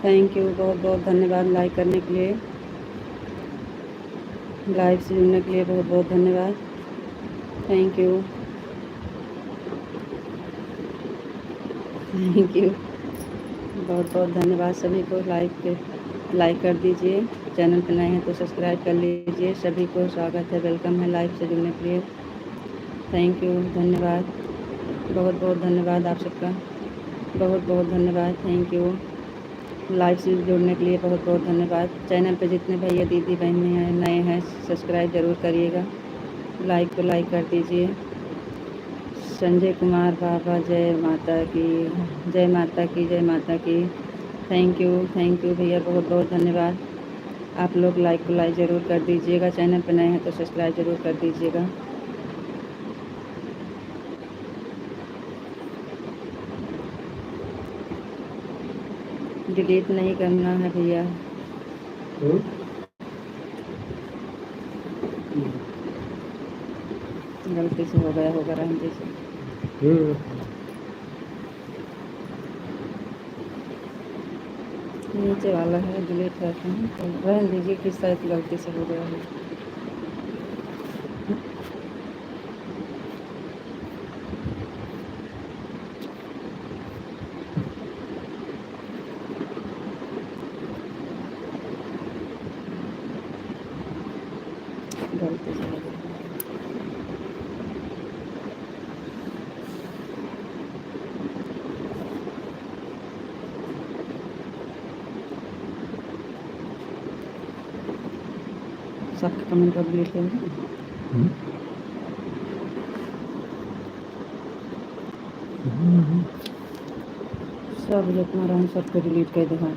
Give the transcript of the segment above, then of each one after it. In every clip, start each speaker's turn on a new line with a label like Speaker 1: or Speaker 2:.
Speaker 1: Thank you, बहुत बहुत धन्यवाद लाइक करने के लिए, लाइव से जुड़ने के लिए बहुत बहुत धन्यवाद। थैंक यू, थैंक यू, बहुत बहुत धन्यवाद सभी को। लाइक कर दीजिए, चैनल पर नए हैं तो सब्सक्राइब कर लीजिए। सभी को स्वागत है, वेलकम है लाइव से जुड़ने के लिए। थैंक यू, धन्यवाद, बहुत बहुत धन्यवाद आप सबका, बहुत बहुत धन्यवाद। थैंक यू, लाइव से जुड़ने के लिए बहुत बहुत धन्यवाद। चैनल पे जितने भैया दीदी बहनें हैं नए हैं सब्सक्राइब ज़रूर करिएगा, लाइक को लाइक कर दीजिए। संजय कुमार बाबा, जय माता की, जय माता की, जय माता की। थैंक यू भैया, बहुत बहुत धन्यवाद। आप लोग लाइक को लाइक ज़रूर कर दीजिएगा, चैनल पर नए हैं तो सब्सक्राइब ज़रूर कर दीजिएगा। डिलीट नहीं करना है भैया, गलती से हो गया होगा राम जी से। नीचे वाला है, डिलीट करते हैं तो रहने दीजिए कि शायद गलती से हो गया है। गलती से हो गया। सबके कमेंट को डिलीट करेंगे, सब जितना रहा सबको डिलीट कर देगा।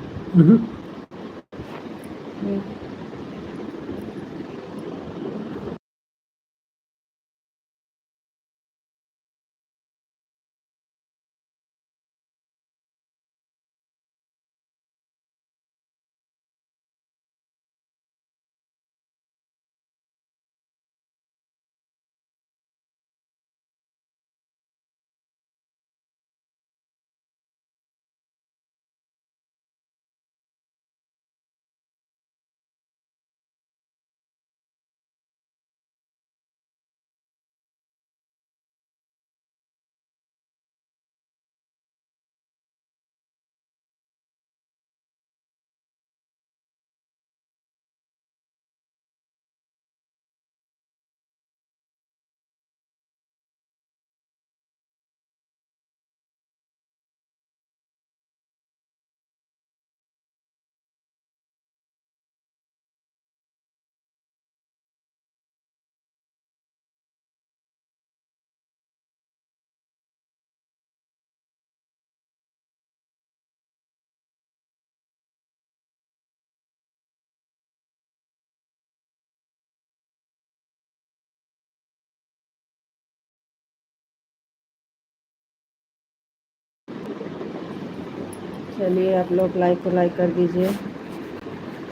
Speaker 1: चलिए आप लोग लाइक को लाइक कर दीजिए।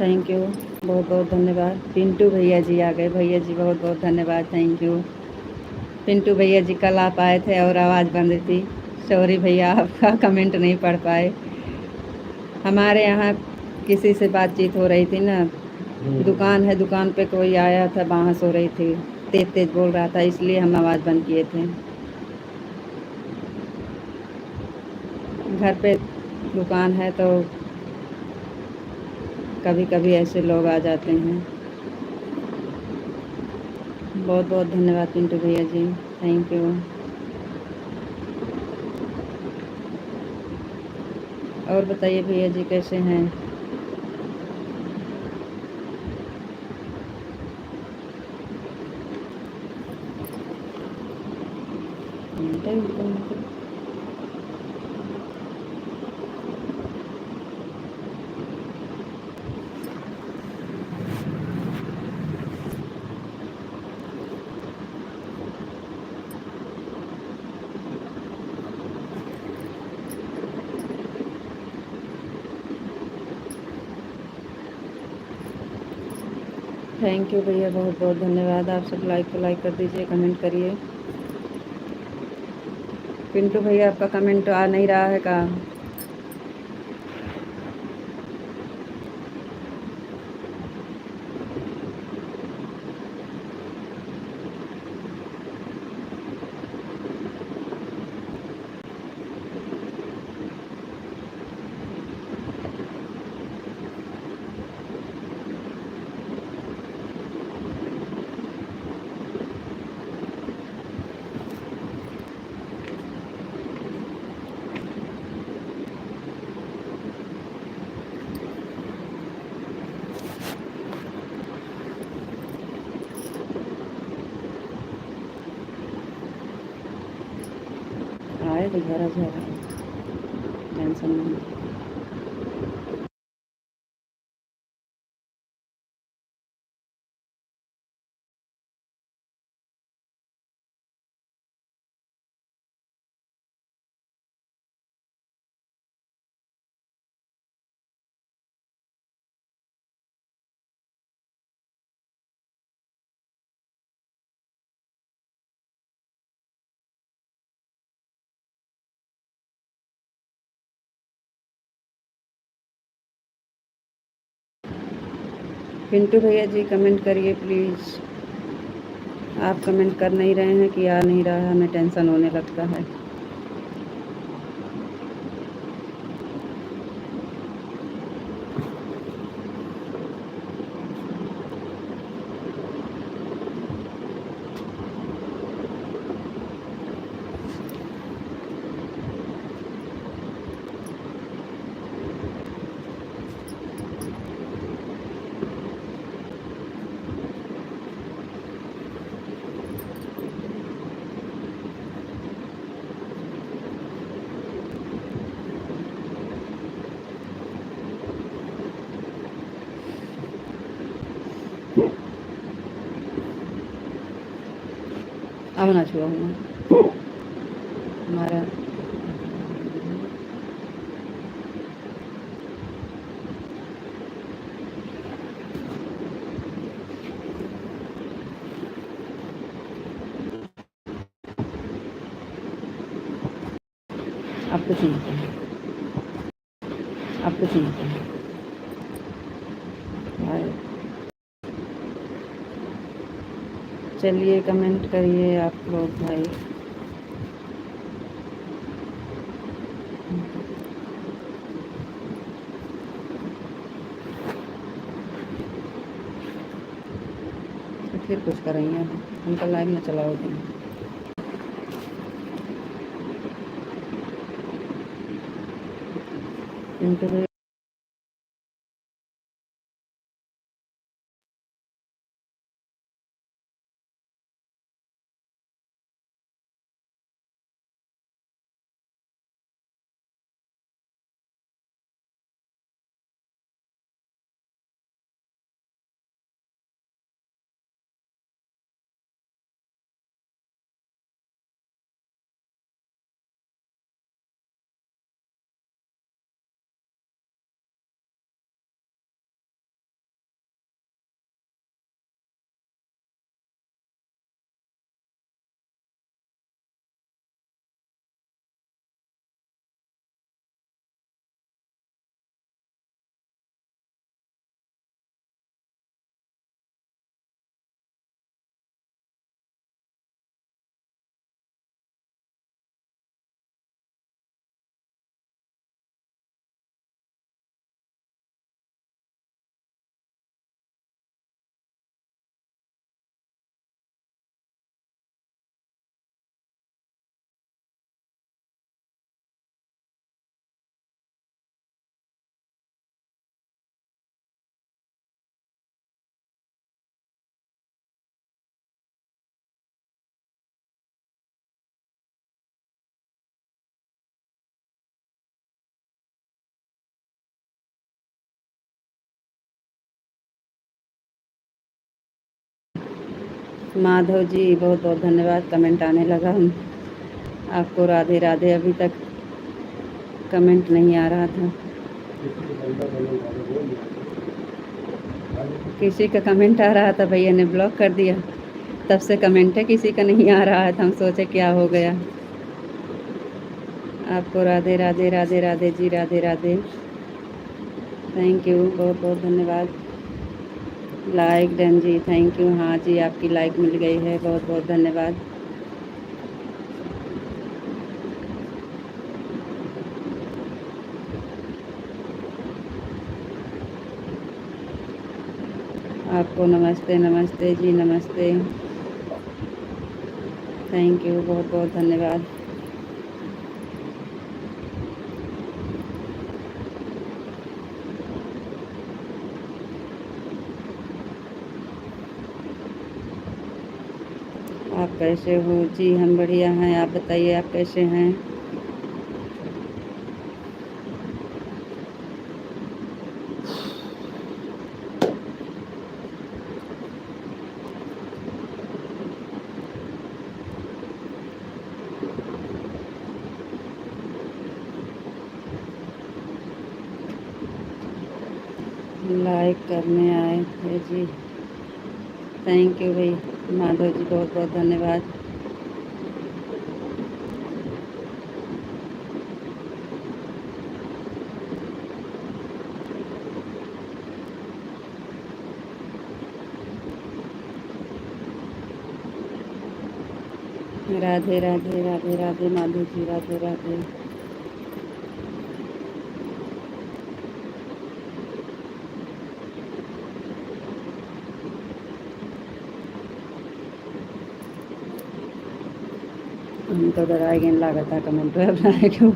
Speaker 1: थैंक यू, बहुत बहुत धन्यवाद। पिंटू भैया जी आ गए, भैया जी बहुत बहुत धन्यवाद। थैंक यू पिंटू भैया जी, कल आप आए थे और आवाज़ बंद थी, सॉरी भैया आपका कमेंट नहीं पढ़ पाए। हमारे यहाँ किसी से बातचीत हो रही थी ना, दुकान है, दुकान पे कोई आया था, बांस हो रही थी, तेज तेज बोल रहा था, इसलिए हम आवाज़ बंद किए थे। घर पे दुकान है तो कभी कभी ऐसे लोग आ जाते हैं। बहुत बहुत धन्यवाद पिंटू भैया जी, थैंक यू। और बताइए भैया जी कैसे हैं? थैंक यू भैया, बहुत बहुत धन्यवाद। आप सब लाइक को लाइक कर दीजिए, कमेंट करिए। पिंटू भैया आपका कमेंट आ नहीं रहा है का? आए तो झरा झरा, टेंशन नहीं। पिंटू भैया जी कमेंट करिए प्लीज़। आप कमेंट कर नहीं रहे हैं कि आ नहीं रहा है, हमें टेंशन होने लगता है। अब ना छुआ हूँ हमारा। अब तो ठीक है, अब तो ठीक है भाई। चलिए कमेंट करिए आप लोग भाई। तो फिर कुछ करेंगे, उनका लाइव में चलाओगे। पिंटू भैया माधव जी बहुत बहुत धन्यवाद। कमेंट आने लगा हम आपको राधे राधे। अभी तक कमेंट नहीं आ रहा था। किसी का कमेंट आ रहा था, भैया ने ब्लॉक कर दिया। तब से कमेंट है किसी का नहीं आ रहा है, तो हम सोचे क्या हो गया। आपको राधे राधे राधे राधे जी, राधे राधे। थैंक यू, बहुत बहुत धन्यवाद। Like done ji, thank you. हाँ जी, आपकी लाइक मिल गई है, बहुत बहुत धन्यवाद। आपको नमस्ते नमस्ते जी, नमस्ते। थैंक यू, बहुत बहुत धन्यवाद। आप कैसे हो जी? हम बढ़िया हैं, आप बताइए आप कैसे हैं? लाइक करने आए थे जी। थैंक यू भाई माधव जी, बहुत बहुत धन्यवाद। राधे राधे राधे राधे माधव जी, राधे राधे। हम तो डराएंगे लागत है कमेंट पे अपना क्यों।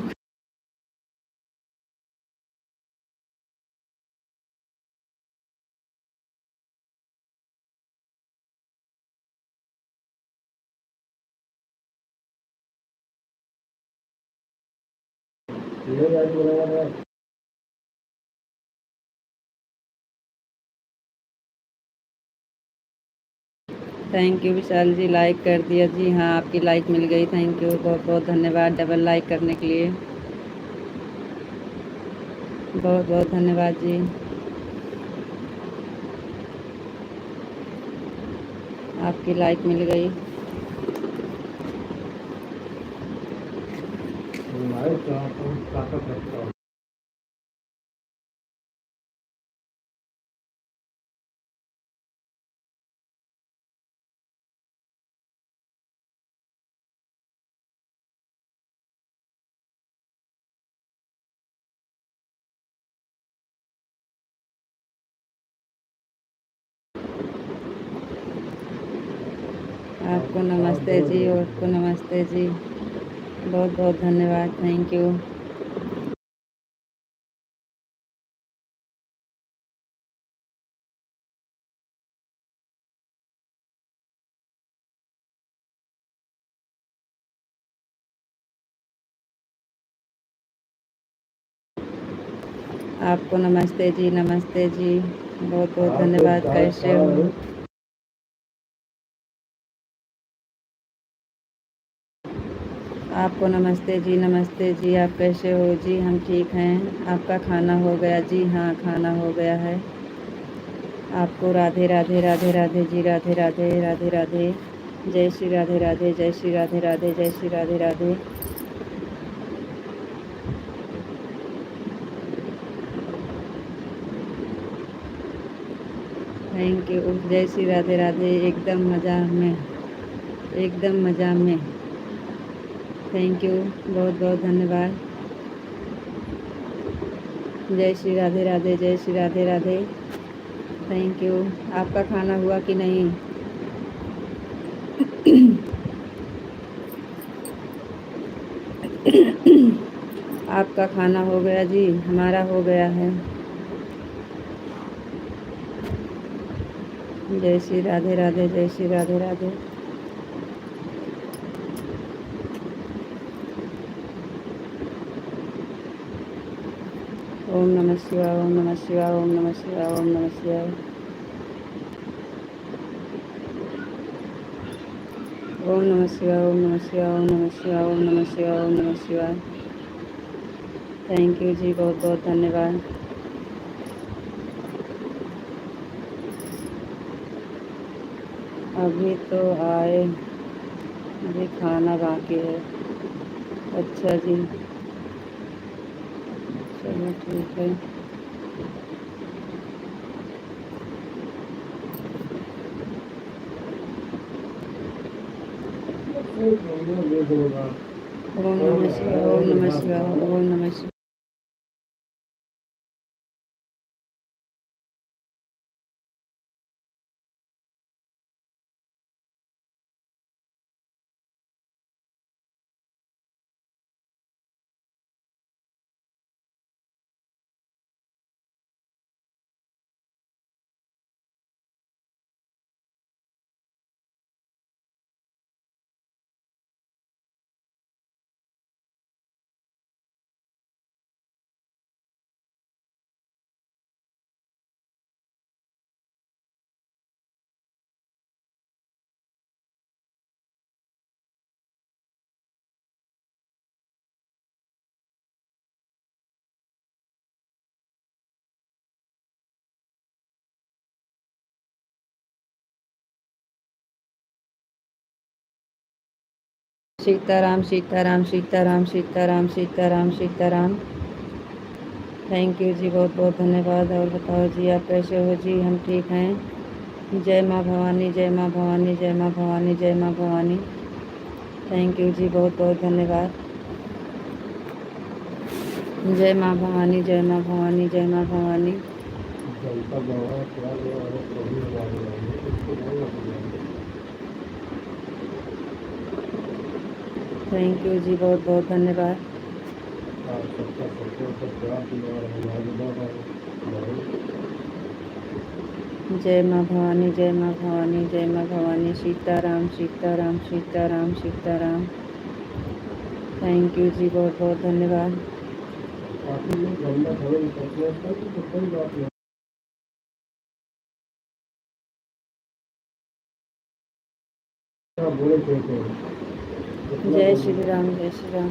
Speaker 1: Thank you Vishal ji, like कर दिया जी। हाँ आपकी लाइक मिल गई, थैंक यू, बहुत बहुत धन्यवाद डबल लाइक करने के लिए, बहुत बहुत धन्यवाद जी। आपकी लाइक मिल गई। आपको नमस्ते जी, और आपको नमस्ते जी, बहुत बहुत धन्यवाद, थैंक यू। आपको नमस्ते जी, नमस्ते जी, बहुत बहुत धन्यवाद। कैसे हो? आपको नमस्ते जी, नमस्ते जी, आप कैसे हो जी? हम ठीक हैं। आपका खाना हो गया जी? हाँ खाना हो गया है। आपको राधे राधे राधे राधे जी, राधे राधे राधे राधे, जय श्री राधे राधे, जय श्री राधे राधे, जय श्री राधे राधे। थैंक यू, जय श्री राधे राधे, एकदम मज़ा में, एकदम मज़ा में। थैंक यू, बहुत बहुत धन्यवाद। जय श्री राधे राधे, जय श्री राधे राधे, थैंक यू। आपका खाना हुआ कि नहीं? आपका खाना हो गया जी? हमारा हो गया है। जय श्री राधे राधे, जय श्री राधे राधे। ओम नमः शिवाय, ओम नमः शिवाय, ओम नमः शिवाय, ओम नमः शिवाय, ओम नमः शिवाय, ओम नमः शिवाय, ओम नमः शिवाय, ओम नमः शिवाय, ओम नमः शिवाय। थैंक यू जी, बहुत बहुत धन्यवाद। अभी तो आए, अभी खाना बाकी है। अच्छा जी, चलो ठीक है। ओम नमः शिवाय, ओम नमः शिवाय, ओम नमः शिवाय। सीताराम सीताराम सीताराम सीताराम सीताराम सीताराम। थैंक यू जी, बहुत बहुत धन्यवाद। और बताओ जी, आप कैसे हो जी? हम ठीक हैं। जय माँ भवानी, जय माँ भवानी, जय माँ भवानी, जय माँ भवानी। थैंक यू जी, बहुत बहुत धन्यवाद। जय माँ भवानी, जय माँ भवानी, जय माँ भवानी। थैंक यू जी, बहुत बहुत धन्यवाद। जय माँ भवानी, जय माँ भवानी, जय माँ भवानी। सीताराम सीताराम सीताराम सीताराम। थैंक यू जी, बहुत बहुत धन्यवाद। जय श्री राम, जय श्री राम।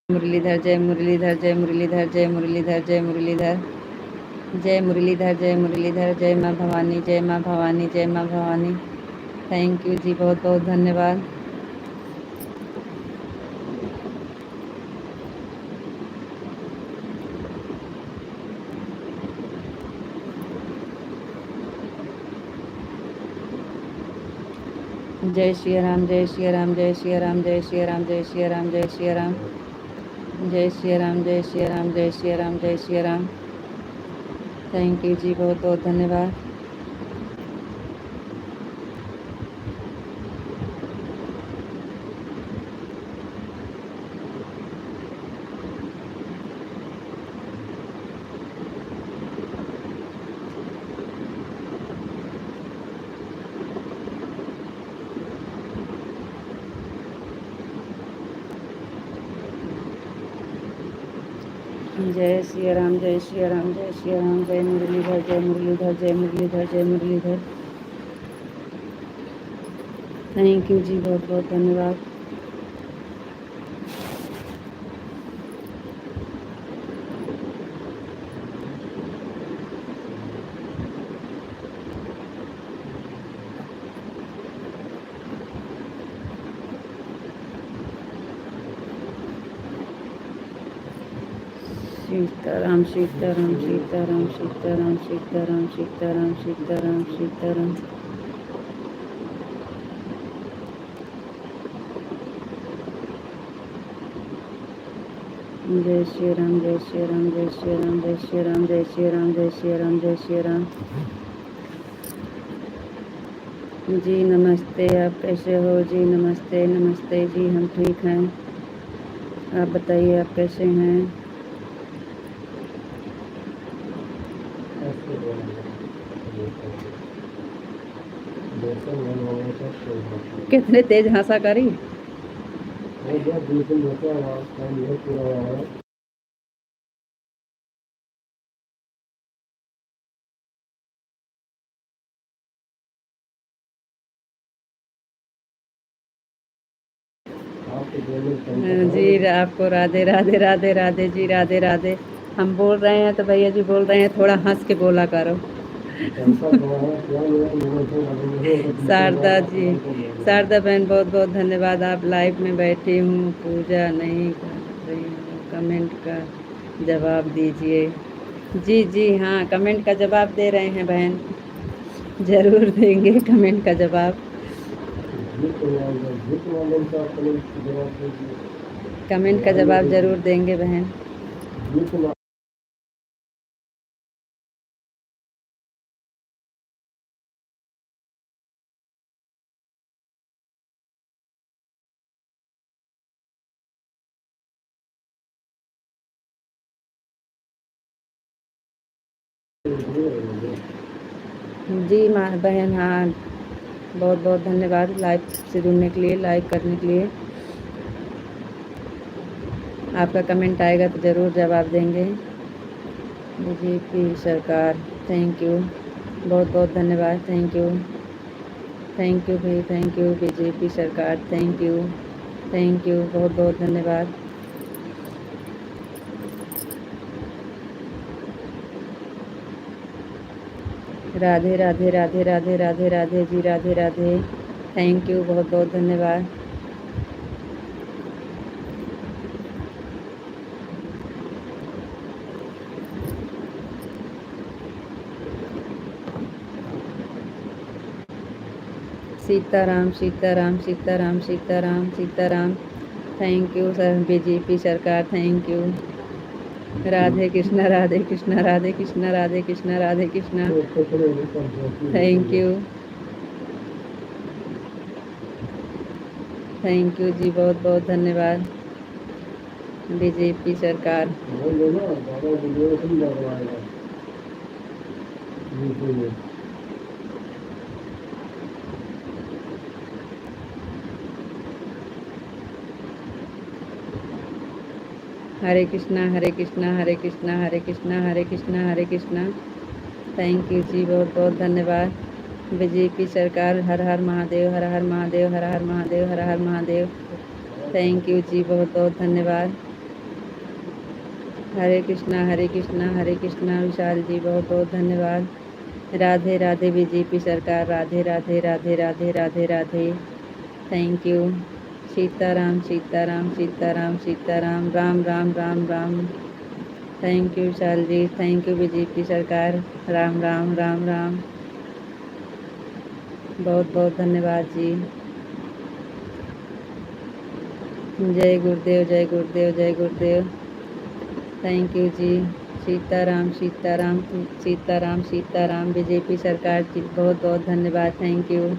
Speaker 1: मुरलीधर, जय मुरलीधर, जय मुरलीधर, जय मुरलीधर, जय मुरलीधर, जय मुरलीधर, जय मुरलीधर। जय माँ भवानी, जय माँ भवानी, जय माँ भवानी। थैंक यू जी, बहुत बहुत धन्यवाद। जय श्री राम, जय श्री राम, जय श्री राम, जय श्री राम, जय श्री राम, जय श्री राम, जय श्री राम, जय श्री राम, जय श्री राम, जय श्री राम। थैंक यू जी, बहुत बहुत धन्यवाद। जय श्री राम, जय श्री राम, जय श्री राम। जय मुरलीधर, जय मुरलीधर, जय मुरलीधर, जय मुरलीधर। थैंक यू जी, बहुत बहुत धन्यवाद। सीताराम सीताराम सीताराम सीताराम सीताराम सीताराम सीताराम सीताराम। जय श्री राम, जय श्री राम, जय श्री राम, जय श्री राम, जय श्री राम, जय श्री राम, जय श्री राम। जी नमस्ते, आप कैसे हो जी? नमस्ते नमस्ते जी, हम ठीक हैं। आप बताइए, आप कैसे हैं? कितने तेज हंसा करी। जी आपको राधे राधे राधे राधे जी, राधे राधे। हम बोल रहे हैं तो भैया जी बोल रहे हैं थोड़ा हंस के बोला करो। शारदा जी, शारदा बहन बहुत बहुत धन्यवाद। आप लाइव में बैठी हूँ, पूजा नहीं कर रही हूँ, कमेंट का जवाब दीजिए। जी जी हाँ, कमेंट का जवाब दे रहे हैं बहन, ज़रूर देंगे कमेंट का जवाब। कमेंट का जवाब ज़रूर देंगे बहन। जी माँ बहन, हाँ बहुत बहुत धन्यवाद लाइव से जुड़ने के लिए, लाइव करने के लिए। आपका कमेंट आएगा तो ज़रूर जवाब देंगे। बीजेपी सरकार, थैंक यू, बहुत बहुत धन्यवाद, थैंक यू भाई, थैंक यू। बीजेपी सरकार, थैंक यू, बहुत बहुत धन्यवाद। राधे राधे राधे राधे राधे राधे जी, राधे राधे, थैंक यू, बहुत बहुत धन्यवाद। Sitaram Sitaram Sitaram Sitaram Sitaram, thank you sir. BJP सरकार, thank you. Radhe Krishna Radhe Krishna Radhe Krishna Radhe Krishna Radhe Krishna, thank you जी, बहुत बहुत धन्यवाद। बीजेपी सरकार, हरे कृष्णा हरे कृष्णा हरे कृष्णा हरे कृष्णा हरे कृष्णा हरे कृष्णा, थैंक यू जी, बहुत बहुत धन्यवाद। बीजेपी सरकार, हर हर महादेव, हर हर महादेव, हर हर महादेव, हर हर महादेव, थैंक यू जी, बहुत बहुत धन्यवाद। हरे कृष्णा हरे कृष्णा हरे कृष्णा, विशाल जी, बहुत बहुत धन्यवाद। राधे राधे बीजेपी सरकार, Radhe Radhe Radhe Radhe Radhe Radhe, thank you. Sitaram Sitaram Sitaram Sitaram, Ram Ram Ram Ram, thank you Vishal ji, thank you BJP सरकार, राम राम राम राम, बहुत बहुत धन्यवाद जी। जय गुरुदेव जय गुरुदेव जय गुरुदेव, थैंक यू जी। सीताराम सीताराम सीताराम सीताराम, बीजेपी सरकार जी, बहुत बहुत धन्यवाद, थैंक यू।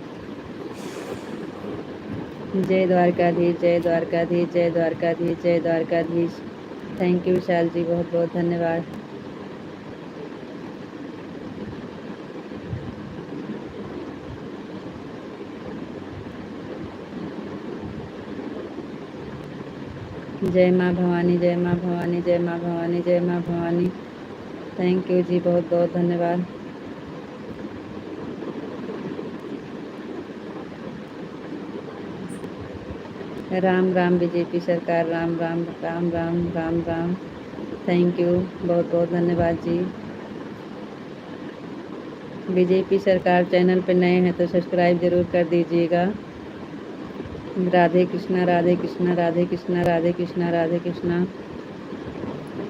Speaker 1: जय द्वारकाधीश जय द्वारकाधीश जय द्वारकाधीश जय द्वारकाधीश, थैंक यू विशाल जी, बहुत बहुत धन्यवाद। जय माँ भवानी जय माँ भवानी जय माँ भवानी जय माँ भवानी, थैंक यू जी, बहुत बहुत धन्यवाद। राम राम बीजेपी सरकार, राम राम राम राम राम राम, थैंक यू, बहुत बहुत धन्यवाद जी। बीजेपी सरकार चैनल पर नए हैं तो सब्सक्राइब ज़रूर कर दीजिएगा। राधे कृष्णा राधे कृष्णा राधे कृष्णा राधे कृष्णा राधे कृष्णा,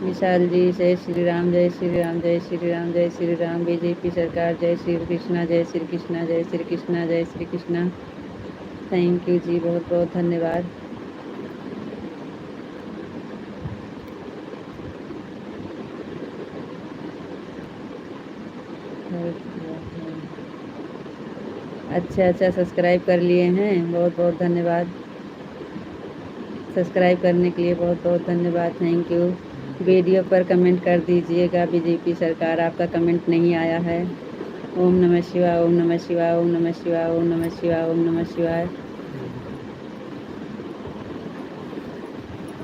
Speaker 1: विशाल जी, जय श्री राम जय श्री राम जय श्री राम जय श्री राम। बीजेपी सरकार, जय श्री कृष्णा जय श्री कृष्णा जय श्री कृष्णा जय श्री कृष्णा, थैंक यू जी, बहुत बहुत धन्यवाद। अच्छा सब्सक्राइब कर लिए हैं, बहुत बहुत धन्यवाद। सब्सक्राइब करने के लिए बहुत बहुत धन्यवाद, थैंक यू। वीडियो पर कमेंट कर दीजिएगा। बीजेपी सरकार, आपका कमेंट नहीं आया है। ओम नमः शिवाय ओम नमः शिवाय ओम नमः शिवाय ओम नमः शिवाय ओम नमः शिवाय,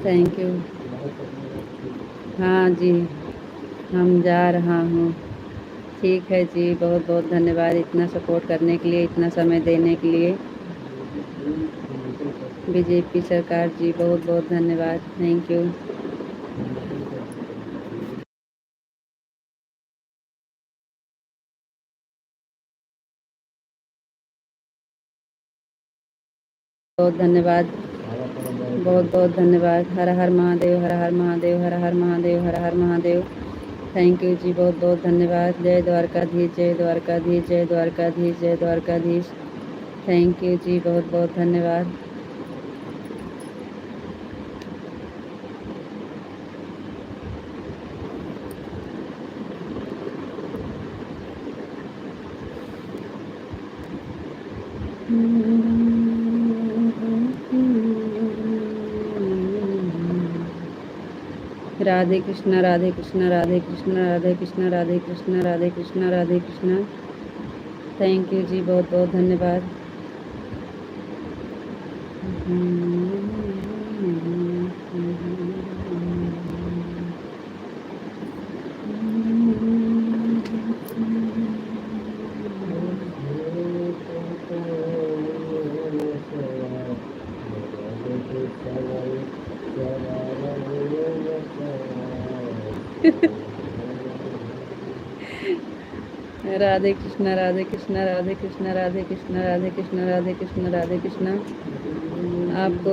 Speaker 1: थैंक यू। हाँ जी, हम जा रहा हूँ, ठीक है जी, बहुत बहुत धन्यवाद इतना सपोर्ट करने के लिए, इतना समय देने के लिए। बीजेपी सरकार जी, बहुत बहुत धन्यवाद, थैंक यू। बहुत धन्यवाद, बहुत बहुत धन्यवाद। हर हर महादेव हर हर महादेव हर हर महादेव हर हर महादेव, थैंक यू जी, बहुत बहुत धन्यवाद। जय द्वारकाधीश जय द्वारकाधीश जय द्वारकाधीश जय द्वारकाधीश, थैंक यू जी, बहुत बहुत धन्यवाद। राधे कृष्णा राधे कृष्णा राधे कृष्णा राधे कृष्णा राधे कृष्णा राधे कृष्णा राधे कृष्णा। थैंक यू जी, बहुत बहुत धन्यवाद। राधे कृष्णा राधे कृष्णा राधे कृष्णा राधे कृष्णा राधे कृष्णा राधे कृष्णा राधे कृष्णा। आपको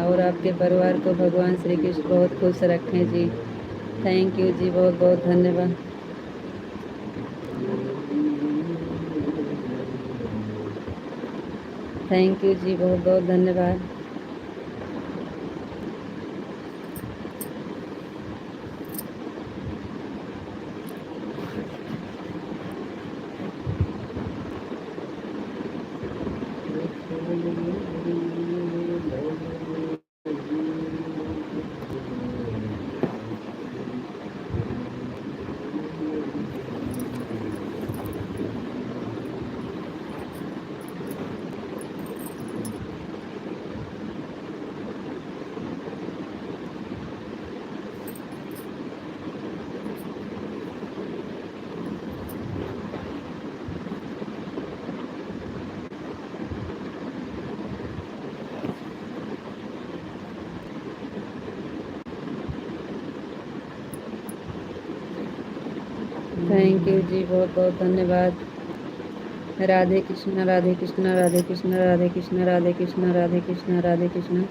Speaker 1: और आपके परिवार को भगवान श्री कृष्ण बहुत खुश रखें जी। थैंक यू जी, बहुत बहुत धन्यवाद। थैंक यू जी, बहुत बहुत धन्यवाद। थैंक यू जी, बहुत बहुत धन्यवाद। राधे कृष्णा राधे कृष्णा राधे कृष्णा राधे कृष्णा राधे कृष्णा राधे कृष्णा राधे कृष्णा।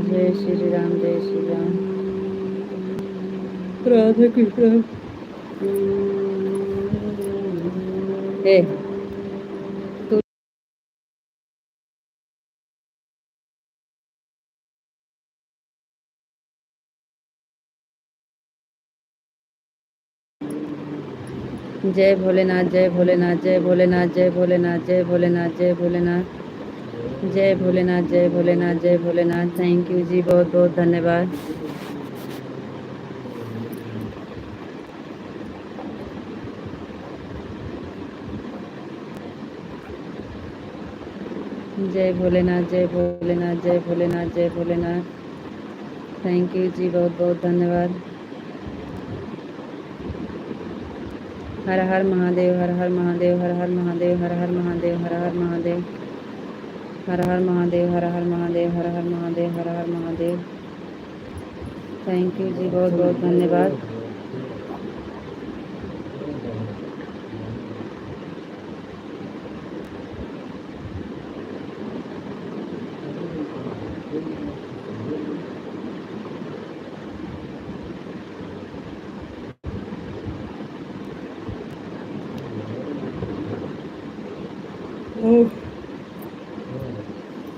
Speaker 1: जय श्री राम, जय श्री राम। राधे कृष्ण। ए तू जय भोलेनाथ, जय भोलेनाथ, जय भोलेनाथ, जय भोलेनाथ, जय भोलेनाथ, जय भोलेनाथ, जय भोलेनाथ, जय भोलेनाथ, जय भोलेनाथ। थैंक यू जी, बहुत बहुत धन्यवाद। जय भोलेनाथ, जय भोलेनाथ, जय भोलेनाथ, जय भोलेनाथ। थैंक यू जी, बहुत बहुत धन्यवाद। हर हर महादेव, हर हर महादेव, हर हर महादेव, हर हर महादेव, हर हर महादेव, हर हर महादेव, हर हर महादेव, हर हर महादेव, हर हर महादेव। थैंक यू जी, बहुत बहुत धन्यवाद।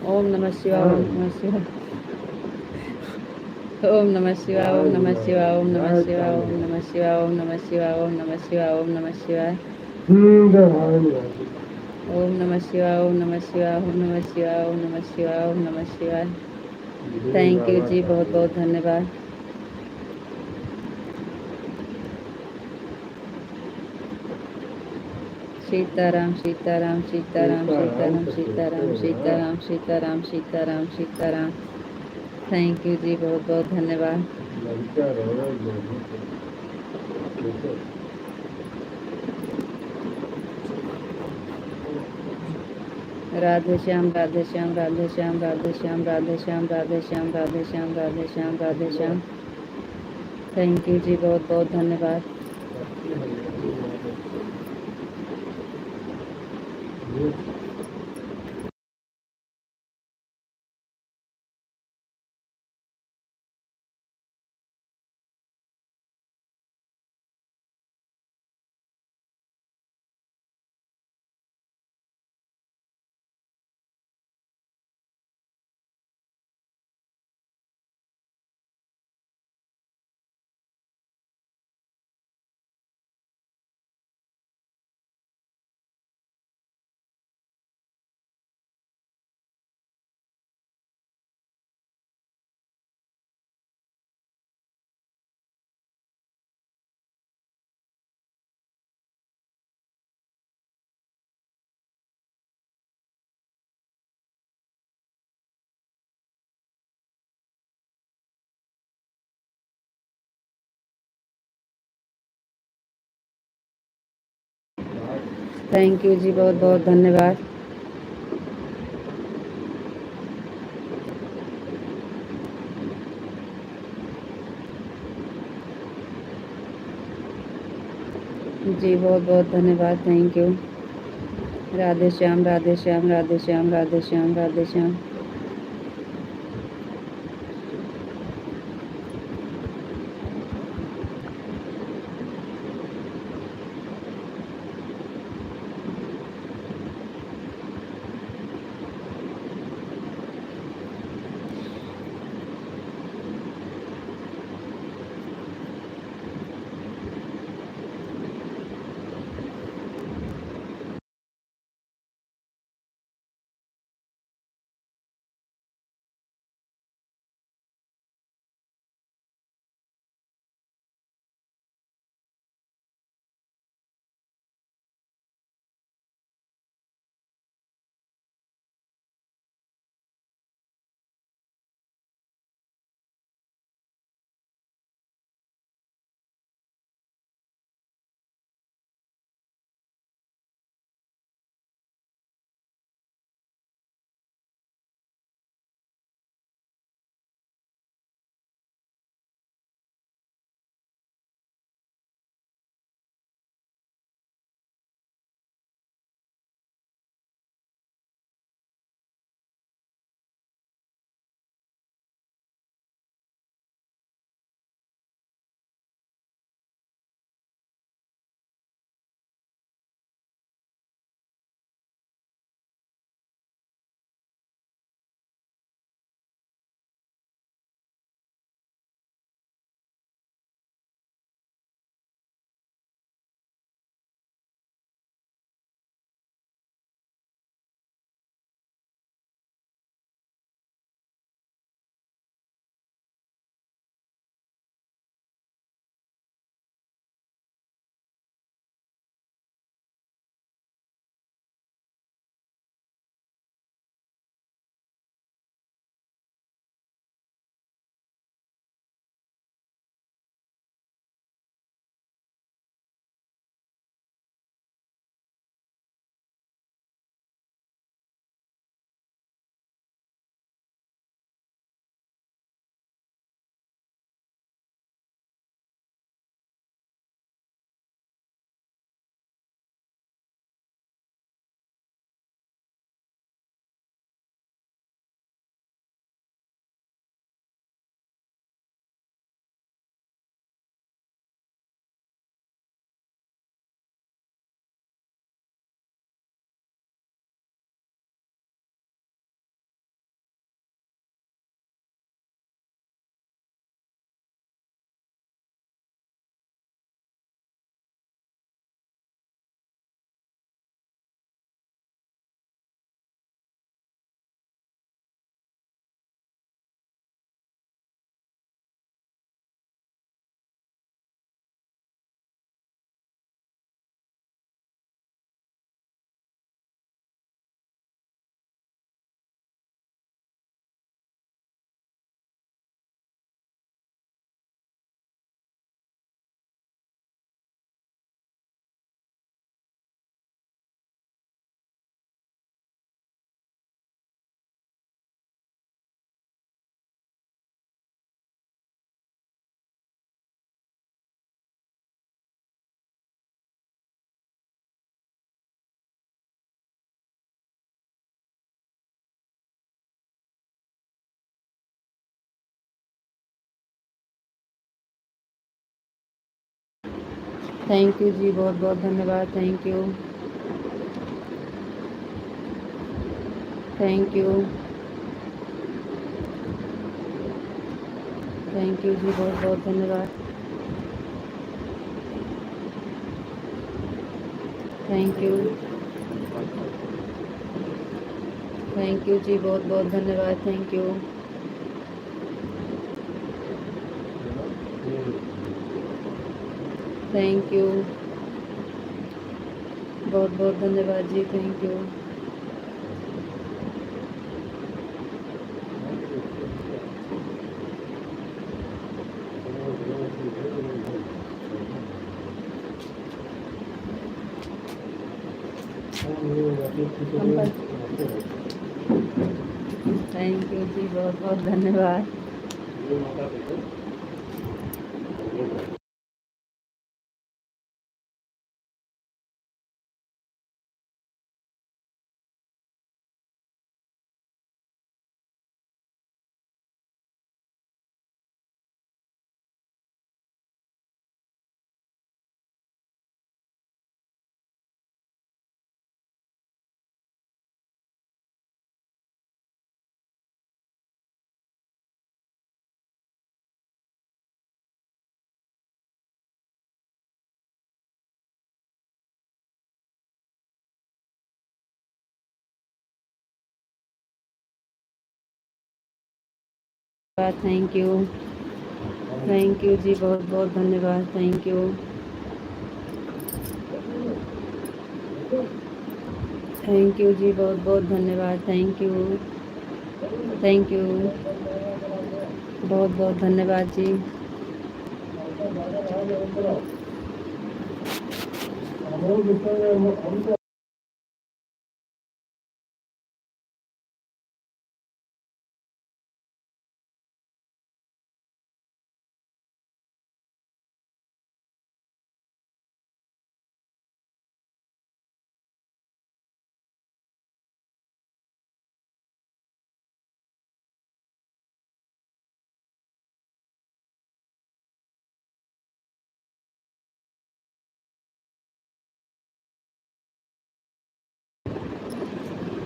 Speaker 1: ओम नमः शिवाय, ओम नमः शिवाय, ओम नमः शिवाय, ओम नमः शिवाय, ओम नमः शिवाय, ओम नमः शिवाय, ओम नमः शिवाय, ओम नमः शिवाय, ओम नमः शिवाय, ओम नमः शिवाय, ओम नमः शिवाय, ओम नमः शिवाय, ओम नमः शिवाय, ओम नमः शिवाय। थैंक यू जी, बहुत बहुत धन्यवाद। सीताराम सीताराम सीताराम सीताराम सीताराम सीताराम सीताराम सीताराम सीताराम। थैंक यू जी, बहुत बहुत धन्यवाद। राधे श्याम, राधे श्याम, राधे श्याम, राधे श्याम, राधे श्याम, राधे श्याम, राधे श्याम, राधे श्याम, राधे श्याम। थैंक यू जी, बहुत बहुत धन्यवाद। थैंक यू जी, बहुत बहुत धन्यवाद। जी बहुत बहुत धन्यवाद, thank you. Radhe Shyam, Radhe Shyam, Radhe Shyam, Radhe Shyam, Radhe Shyam. Thank you जी, बहुत बहुत धन्यवाद, thank you. Thank you. Thank you जी, बहुत बहुत धन्यवाद। Thank you. थैंक यू जी, बहुत बहुत धन्यवाद, थैंक यू। थैंक यू, बहुत बहुत धन्यवाद जी, थैंक यू। थैंक यू जी, बहुत बहुत धन्यवाद। थैंक यू, थैंक यू जी, बहुत बहुत धन्यवाद। थैंक यू, थैंक यू जी, बहुत बहुत धन्यवाद। थैंक यू, थैंक यू, बहुत बहुत धन्यवाद जी।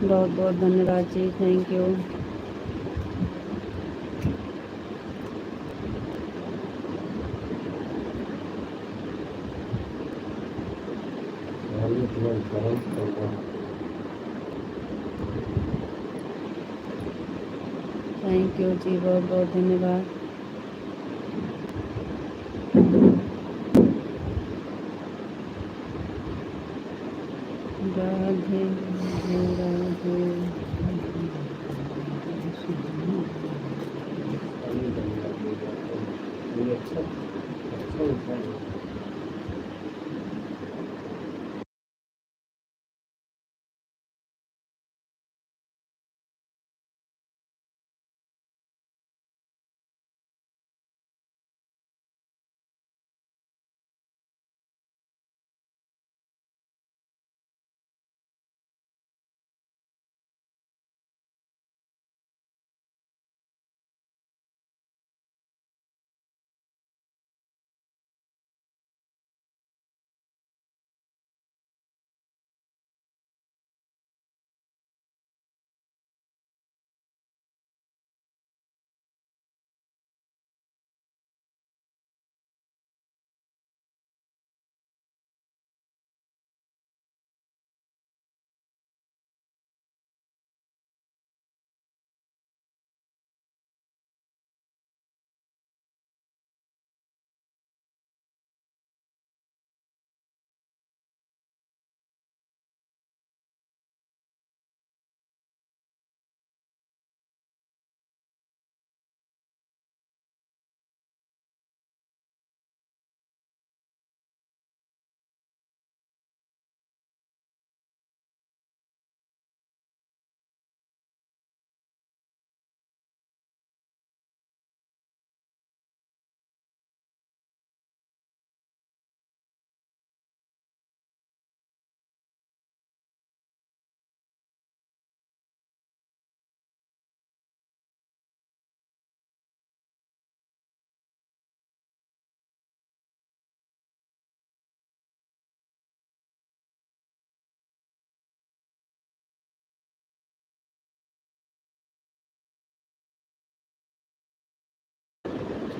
Speaker 1: बहुत बहुत धन्यवाद जी। थैंक यू, थैंक यू जी, बहुत बहुत धन्यवाद। राधे राधे राधे।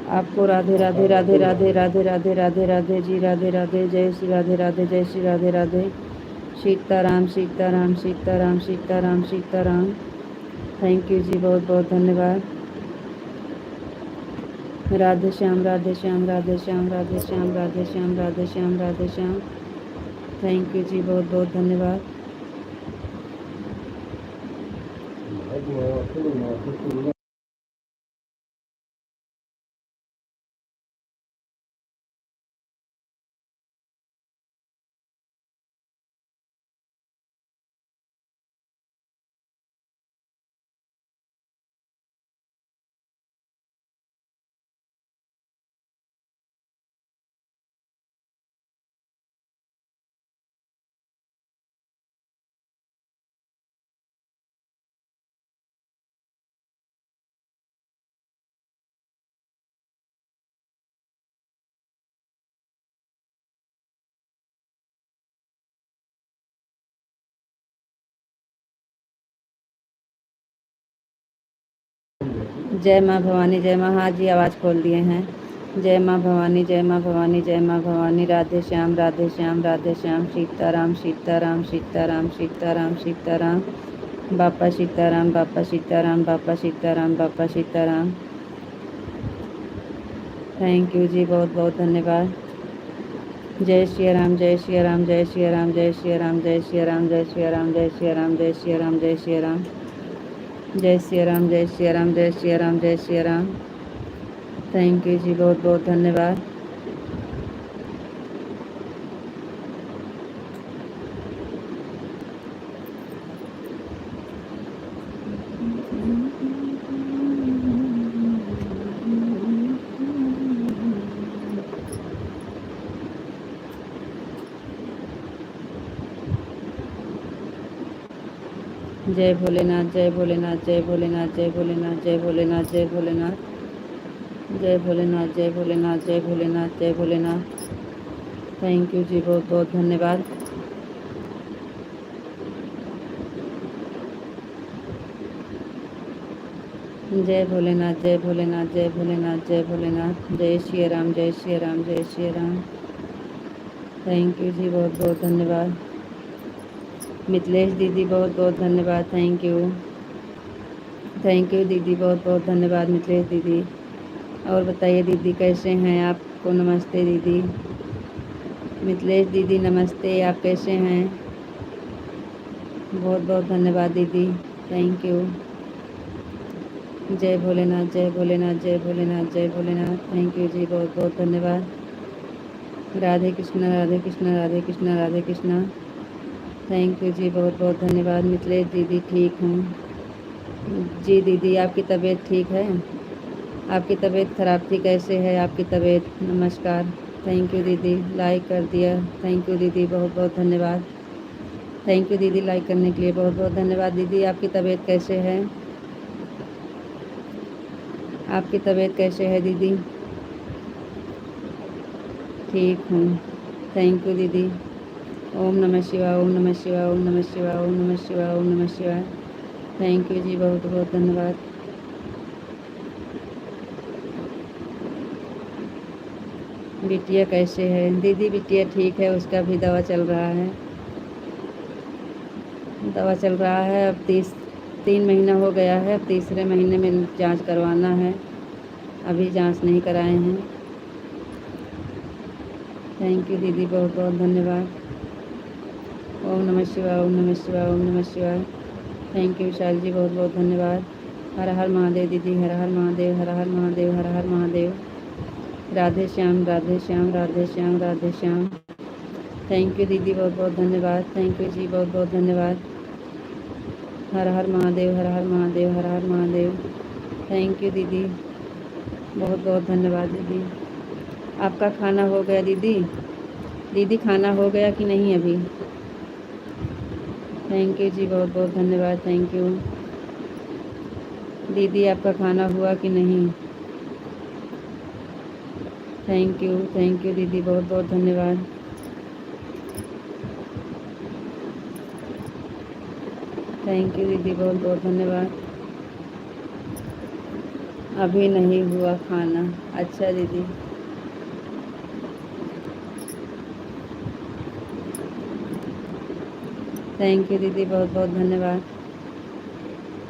Speaker 1: आपको राधे राधे राधे राधे राधे राधे राधे राधे जी, राधे राधे, जय श्री राधे राधे, जय श्री राधे राधे। सीताराम सीताराम सीताराम सीताराम सीताराम। थैंक यू जी, बहुत बहुत धन्यवाद। राधे श्याम राधे श्याम राधे श्याम राधे श्याम राधे श्याम राधे श्याम राधे श्याम। थैंक यू जी, बहुत बहुत धन्यवाद। जय माँ भवानी, जय माँ। हाँ जी, आवाज़ खोल दिए हैं। जय माँ भवानी, जय माँ भवानी, जय माँ भवानी। राधे श्याम, राधे श्याम, राधे श्याम। सीताराम, सीताराम, सीताराम, सीताराम, सीताराम। बापा सीताराम, बापा सीताराम, बापा सीताराम, बापा सीताराम। थैंक यू जी, बहुत बहुत धन्यवाद। जय श्री राम, जय श्री राम, जय श्री राम, जय श्री राम, जय श्री राम, जय श्री राम, जय श्री राम, जय श्री राम, जय श्री राम, जय श्री राम, जय श्री राम, जय श्री राम, जय श्री राम। थैंक यू जी, बहुत बहुत धन्यवाद। जय भोलेनाथ, जय भोलेनाथ, जय भोलेनाथ, जय भोलेनाथ, जय भोलेनाथ, जय भोलेनाथ, जय भोलेनाथ, जय भोलेनाथ, जय भोलेनाथ, जय भोलेनाथ। थैंक यू जी, बहुत बहुत धन्यवाद। जय भोलेनाथ, जय भोलेनाथ, जय भोलेनाथ, जय भोलेनाथ। जय श्री राम, जय श्री राम, जय श्री राम। थैंक यू जी, बहुत बहुत धन्यवाद। मिथिलेश दीदी, बहुत बहुत धन्यवाद। थैंक यू, थैंक यू दीदी, बहुत बहुत धन्यवाद मिथिलेश दीदी। और बताइए दीदी, कैसे हैं? आपको नमस्ते दीदी। मिथिलेश दीदी नमस्ते, आप कैसे हैं? बहुत बहुत धन्यवाद दीदी, थैंक यू। जय भोलेनाथ, जय भोलेनाथ, जय भोलेनाथ, जय भोलेनाथ। थैंक यू जी, बहुत बहुत धन्यवाद। राधे कृष्णा, राधे कृष्णा, राधे कृष्णा, राधे कृष्णा। थैंक यू जी, बहुत बहुत धन्यवाद। मिथिलेश दीदी, ठीक हूँ जी दीदी। आपकी तबीयत ठीक है? आपकी तबीयत ख़राब थी, कैसे है आपकी तबीयत? नमस्कार। थैंक यू दीदी, लाइक कर दिया। थैंक यू दीदी, बहुत बहुत धन्यवाद। थैंक यू दीदी, लाइक करने के लिए बहुत बहुत धन्यवाद। दीदी, आपकी तबीयत कैसे है? आपकी तबीयत कैसे है दीदी? ठीक हूँ, थैंक यू दीदी। ओम नमः शिवाय, ओम नमः शिवाय, ओम नमः शिवाय, ओम नमः शिवाय, ओम नमः शिवाय। थैंक यू जी, बहुत बहुत धन्यवाद। बिटिया कैसे है? दीदी बिटिया ठीक है, उसका भी दवा चल रहा है। दवा चल रहा है, अब 3 महीना हो गया है, अब तीसरे महीने में जांच करवाना है। अभी जांच नहीं कराए हैं। थैंक यू दीदी, बहुत बहुत धन्यवाद। ओम नमः शिवाय, ओम नमः शिवाय, ओम नमः शिवाय। थैंक यू विशाल जी, बहुत बहुत धन्यवाद। हर हर महादेव दीदी, हर हर महादेव, हर हर महादेव, हर हर महादेव। राधे श्याम, राधे श्याम, राधे श्याम, राधे श्याम। थैंक यू दीदी, बहुत बहुत धन्यवाद। थैंक यू जी, बहुत बहुत धन्यवाद। हर हर महादेव, हर हर महादेव, हर हर महादेव। थैंक यू दीदी, बहुत बहुत धन्यवाद दीदी। आपका खाना हो गया दीदी? दीदी खाना हो गया कि नहीं अभी? थैंक यू जी, बहुत बहुत धन्यवाद। थैंक यू दीदी, आपका खाना हुआ कि नहीं? थैंक यू दीदी, बहुत बहुत धन्यवाद। थैंक यू दीदी, बहुत बहुत धन्यवाद। अभी नहीं हुआ खाना, अच्छा दीदी। थैंक यू दीदी, बहुत बहुत धन्यवाद।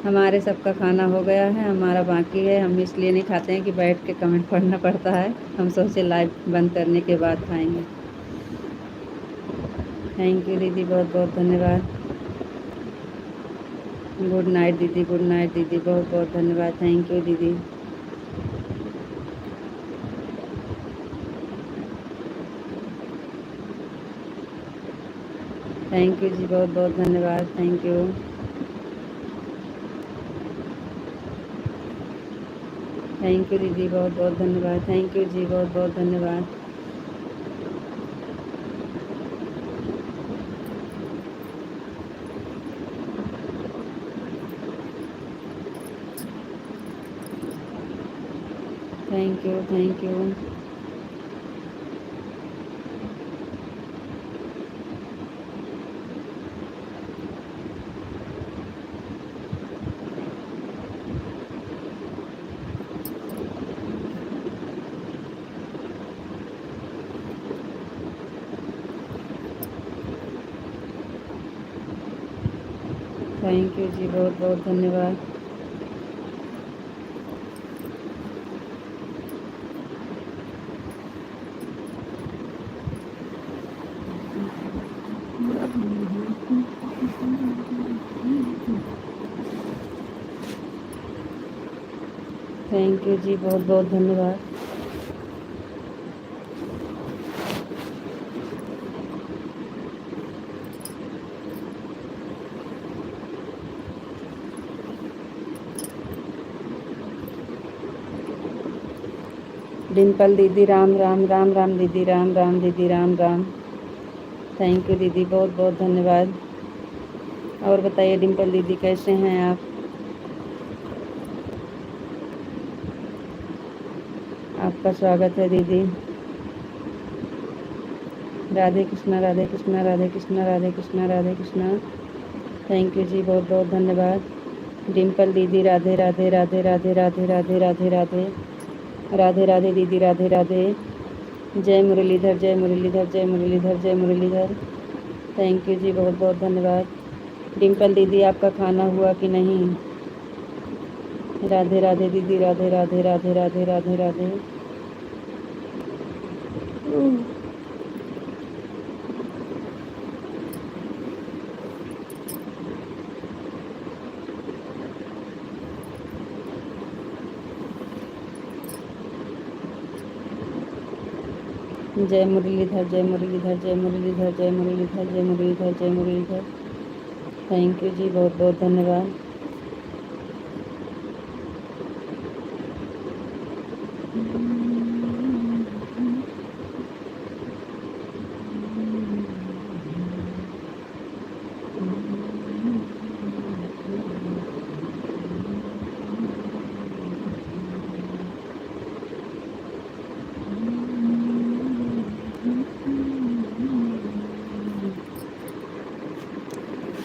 Speaker 1: हमारे सबका खाना हो गया है, हमारा बाकी है। हम इसलिए नहीं खाते हैं कि बैठ के कमेंट पढ़ना पड़ता है, हम सोचे लाइव बंद करने के बाद खाएंगे। थैंक यू दीदी, बहुत बहुत धन्यवाद। गुड नाइट दीदी, गुड नाइट दीदी, बहुत बहुत धन्यवाद। थैंक यू दीदी। थैंक यू जी, बहुत बहुत धन्यवाद। Thank you. थैंक यू दीदी, बहुत बहुत धन्यवाद। थैंक यू जी, बहुत बहुत धन्यवाद। Thank you, thank you. Thank you जी, बहुत बहुत धन्यवाद। थैंक यू जी, बहुत बहुत धन्यवाद। डिम्पल दीदी राम राम, राम राम दीदी, राम राम दीदी, राम राम। थैंक यू दीदी, बहुत बहुत धन्यवाद। और बताइए डिम्पल दीदी कैसे हैं आप? आपका स्वागत है दीदी। राधे कृष्णा, राधे कृष्णा, राधे कृष्णा, राधे कृष्णा, राधे कृष्णा। थैंक यू जी, बहुत बहुत धन्यवाद। डिम्पल दीदी राधे राधे, राधे राधे, राधे राधे, राधे राधे, राधे राधे दीदी, राधे राधे। जय मुरलीधर, जय मुरलीधर, जय मुरलीधर, जय मुरलीधर। थैंक यू जी, बहुत बहुत धन्यवाद। डिम्पल दीदी आपका खाना हुआ कि नहीं? राधे राधे दीदी, राधे राधे, राधे राधे, राधे राधे। जय मुरलीधर, जय मुरलीधर, जय मुरलीधर, जय मुरलीधर, जय मुरलीधर, जय मुरलीधर। थैंक यू जी, बहुत बहुत धन्यवाद।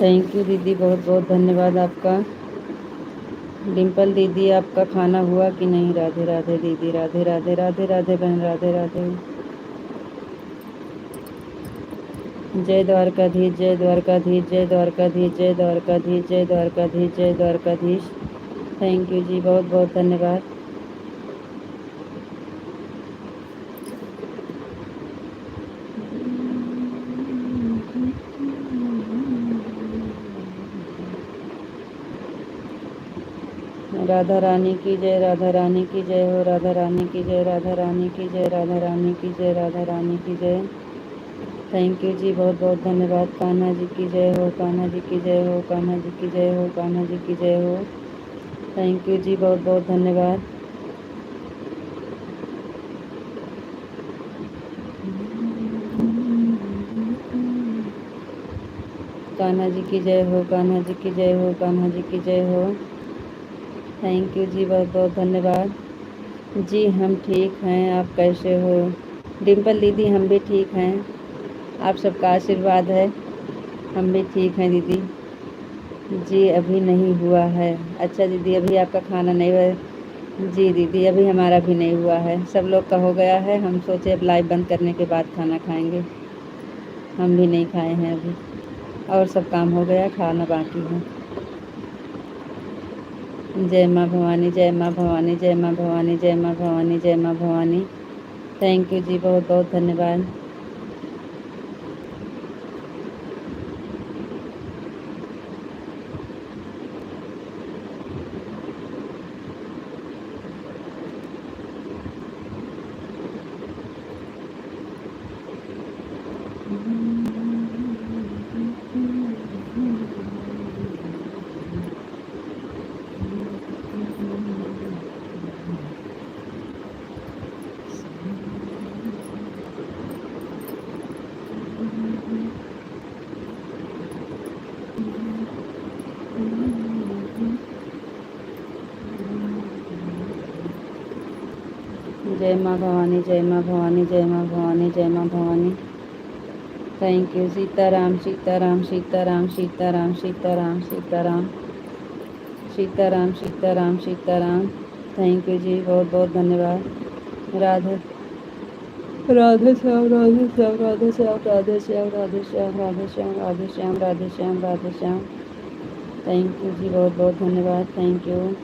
Speaker 1: थैंक यू दीदी, बहुत बहुत धन्यवाद आपका। डिम्पल दीदी आपका खाना हुआ कि नहीं? राधे राधे दीदी, राधे राधे, राधे राधे बहन, राधे राधे। जय द्वारकाधीश, जय द्वारकाधीश, जय द्वारकाधीश, जय द्वारकाधीश, जय द्वारकाधीश, जय द्वारकाधीश। थैंक यू जी, बहुत बहुत धन्यवाद। राधा रानी की जय, राधा रानी की जय हो, राधा रानी की जय, राधा रानी की जय, राधा रानी की जय, राधा रानी की जय। थैंक यू जी, बहुत बहुत धन्यवाद। कान्हा जी की जय हो, कान्हा जी की जय हो, कान्हा जी की जय हो, कान्हा जी की जय हो। थैंक यू जी, बहुत बहुत धन्यवाद। कान्हा जी की जय हो, कान्हा जी की जय हो, कान्हा जी की जय हो। थैंक यू जी, बहुत बहुत धन्यवाद। जी हम ठीक हैं, आप कैसे हो? डिम्पल दीदी हम भी ठीक हैं, आप सबका आशीर्वाद है। हम भी ठीक हैं दीदी। जी अभी नहीं हुआ है। अच्छा दीदी, अभी आपका खाना नहीं हुआ? जी दीदी, अभी हमारा भी नहीं हुआ है। सब लोग का हो गया है, हम सोचे अब लाइव बंद करने के बाद खाना खाएंगे। हम भी नहीं खाए हैं अभी, और सब काम हो गया, खाना बाकी है। जय माँ भवानी, जय माँ भवानी, जय माँ भवानी, जय माँ भवानी, जय माँ भवानी। थैंक यू जी, बहुत बहुत धन्यवाद। जय माँ भवानी, जय माँ भवानी, जय माँ भवानी, जय माँ Bhavani. Thank you. Sitaram, Sitaram, Sitaram, Sitaram, Sitaram, Sitaram, Sitaram, Sitaram, Sitaram. Thank you जी, बहुत बहुत धन्यवाद। राधे राधे श्याम, राधे श्याम, राधे श्याम, राधे श्याम, राधे श्याम, राधे श्याम, राधे श्याम, राधे श्याम, राधे श्याम। थैंक यू जी, बहुत बहुत धन्यवाद, thank you.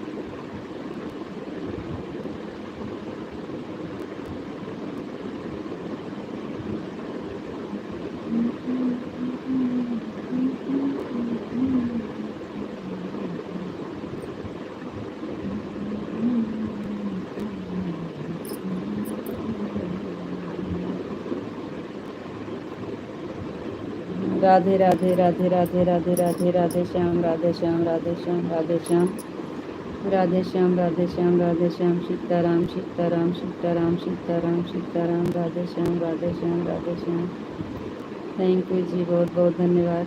Speaker 1: Radhe Radhe Radhe Radhe Radhe Radhe Radhe Shyam, Radhe Shyam, Radhe Shyam, Radhe Shyam, Radhe Shyam, Radhe Shyam, Radhe Shyam, Sitaram Sitaram Sitaram Sitaram Sitaram, Radhe Shyam, Radhe Shyam, Radhe Shyam. Thank you जी, बहुत बहुत धन्यवाद।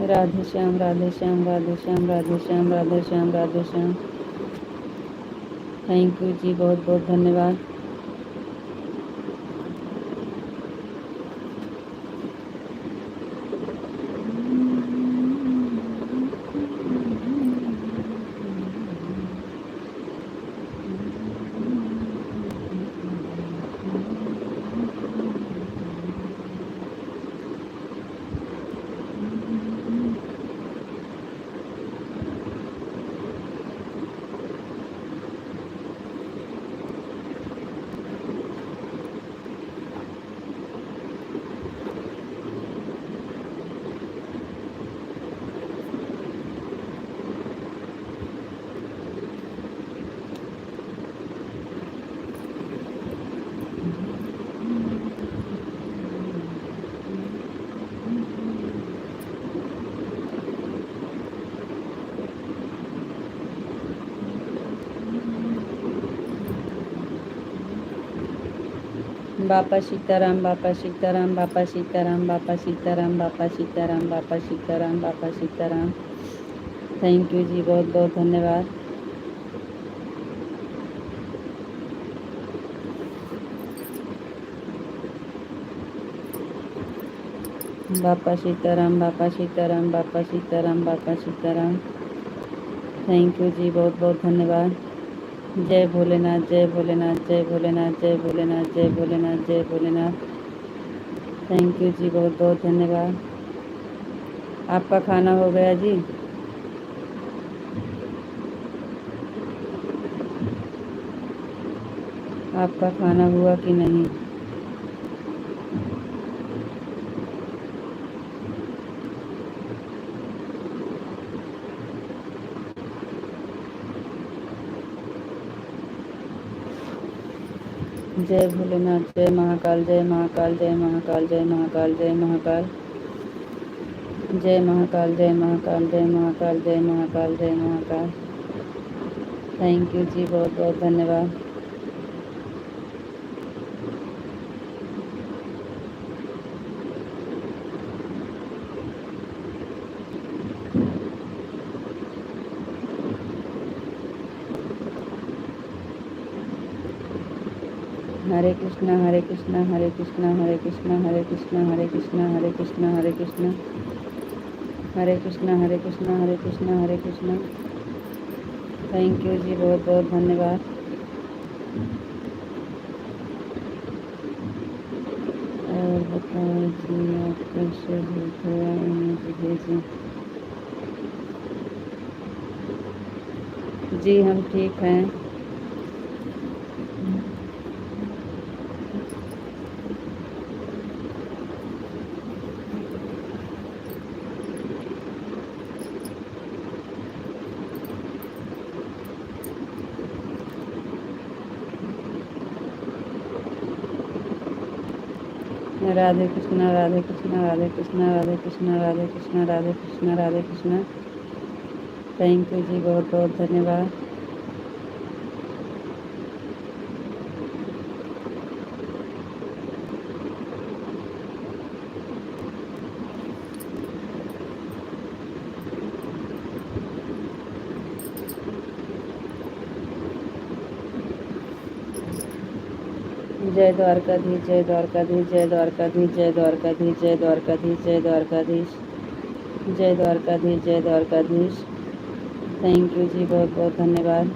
Speaker 1: राधे श्याम, राधे श्याम, राधे श्याम, राधे श्याम, राधे श्याम, राधे श्याम। थैंक यू जी, बहुत बहुत धन्यवाद। बापा सीताराम, बापा सीताराम, बापा सीताराम, बापा सीताराम, बापा सीताराम, बापा सीताराम, बापा सीताराम। थैंक यू जी, बहुत बहुत धन्यवाद। बापा सीताराम, बापा सीताराम, बापा सीताराम, बापा सीताराम। थैंक यू जी, बहुत बहुत धन्यवाद। जय भोलेनाथ, जय भोलेनाथ, जय भोलेनाथ, जय भोलेनाथ, जय भोलेनाथ, जय भोलेनाथ। थैंक यू जी, बहुत बहुत धन्यवाद। आपका खाना हो गया जी? आपका खाना हुआ कि नहीं? जय भोलेनाथ, जय महाकाल, जय महाकाल, जय महाकाल, जय महाकाल, जय महाकाल, जय महाकाल, जय महाकाल, जय महाकाल, जय महाकाल, जय महाकाल। थैंक यू जी, बहुत बहुत धन्यवाद। हरे कृष्णा, हरे कृष्णा, हरे कृष्णा, हरे कृष्णा, हरे कृष्णा, हरे कृष्णा, हरे कृष्णा, हरे कृष्णा, हरे कृष्णा, हरे कृष्णा, हरे कृष्णा, हरे कृष्णा। थैंक यू जी, बहुत बहुत धन्यवाद। और बताओ जी, आप कैसे हो? थोड़ा इमेज भेजें। जी हम ठीक हैं। राधे कृष्णा, राधे कृष्णा, राधे कृष्णा, राधे कृष्णा, राधे कृष्णा, राधे कृष्णा, राधे कृष्णा। थैंक यू जी, बहुत बहुत धन्यवाद। जय द्वारकाधीश, जय द्वारकाधीश, जय द्वारकाधीश, जय द्वारकाधीश, जय द्वारकाधीश, जय द्वारकाधीश। जय द्वारकाधीश, जय द्वारकाधीश। थैंक यू जी, बहुत बहुत धन्यवाद।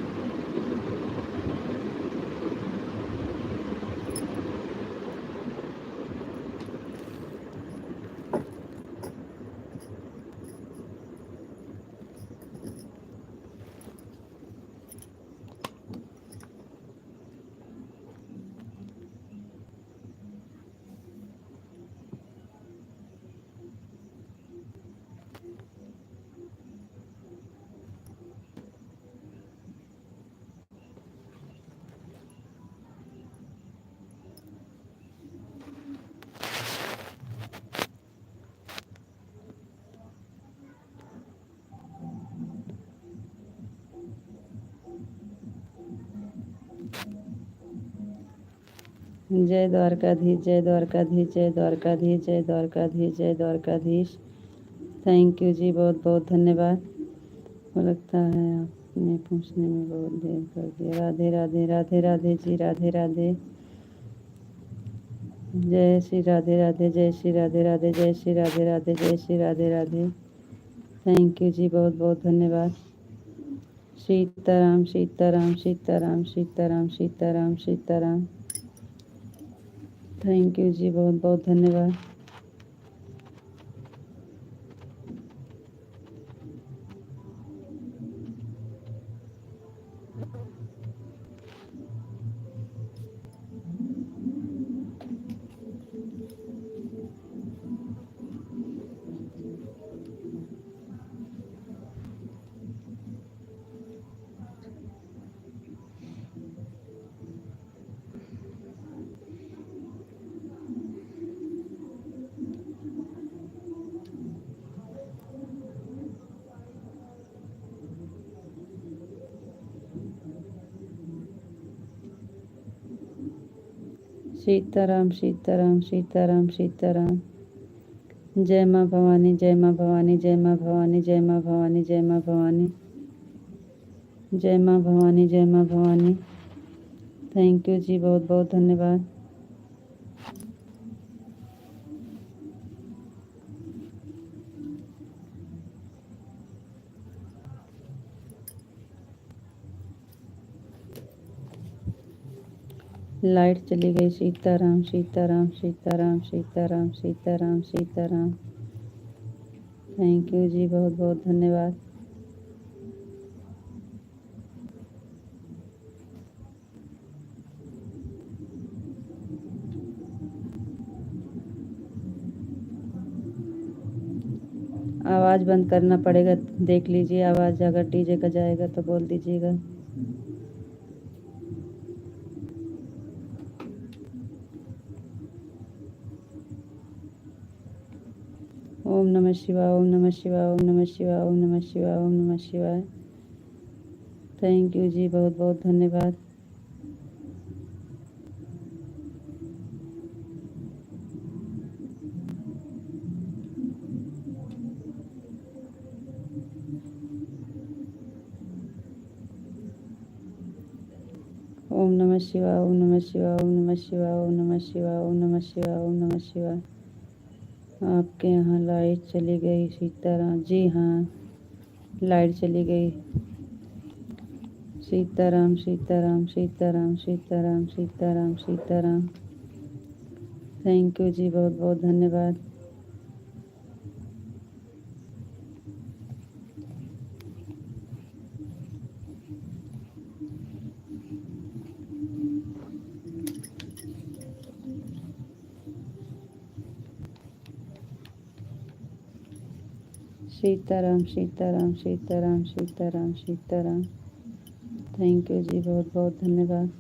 Speaker 1: जय द्वारकाधीश, जय द्वारकाधीश, जय द्वारकाधीश, जय द्वारकाधीश, जय द्वारकाधीश। थैंक यू जी, बहुत बहुत धन्यवाद। मुझे लगता है आपने पूछने में बहुत देर कर दिया। राधे राधे, राधे राधे जी, राधे राधे। जय श्री राधे राधे, जय श्री राधे राधे, जय श्री राधे राधे, जय श्री राधे राधे। थैंक यू जी, बहुत बहुत धन्यवाद। सीताराम, सीताराम, सीताराम, सीताराम, सीताराम, सीताराम। थैंक यू जी, बहुत बहुत धन्यवाद। सीताराम, सीताराम, सीताराम, सीताराम। जय माँ भवानी, जय माँ भवानी, जय माँ भवानी, जय माँ भवानी, जय माँ भवानी, जय माँ भवानी, जय माँ भवानी। थैंक यू जी, बहुत बहुत धन्यवाद। लाइट चली गई। सीताराम, सीताराम, सीताराम, सीताराम, सीताराम, सीताराम। थैंक यू जी, बहुत बहुत धन्यवाद। आवाज़ बंद करना पड़ेगा, देख लीजिए। आवाज़ अगर डीजे का जाएगा तो बोल दीजिएगा। ओम नमः शिवाय, ओम नमः शिवाय, ओम नमः शिवाय, ओम नमः शिवाय, ओम नमः शिवाय। थैंक यू जी, बहुत बहुत धन्यवाद। ओम नमः शिवाय, ओम नमः शिवाय, ओम नमः शिवाय, ओम नमः शिवाय, ओम नमः शिवाय, ओम नमः शिवाय। आपके यहाँ लाइट चली गई सीताराम जी? हाँ, लाइट चली गई। सीताराम, सीताराम, सीताराम, सीताराम, सीताराम, सीताराम। थैंक यू जी, बहुत बहुत धन्यवाद। सीताराम, सीताराम, सीताराम, सीताराम, सीताराम। थैंक यू जी, बहुत बहुत धन्यवाद।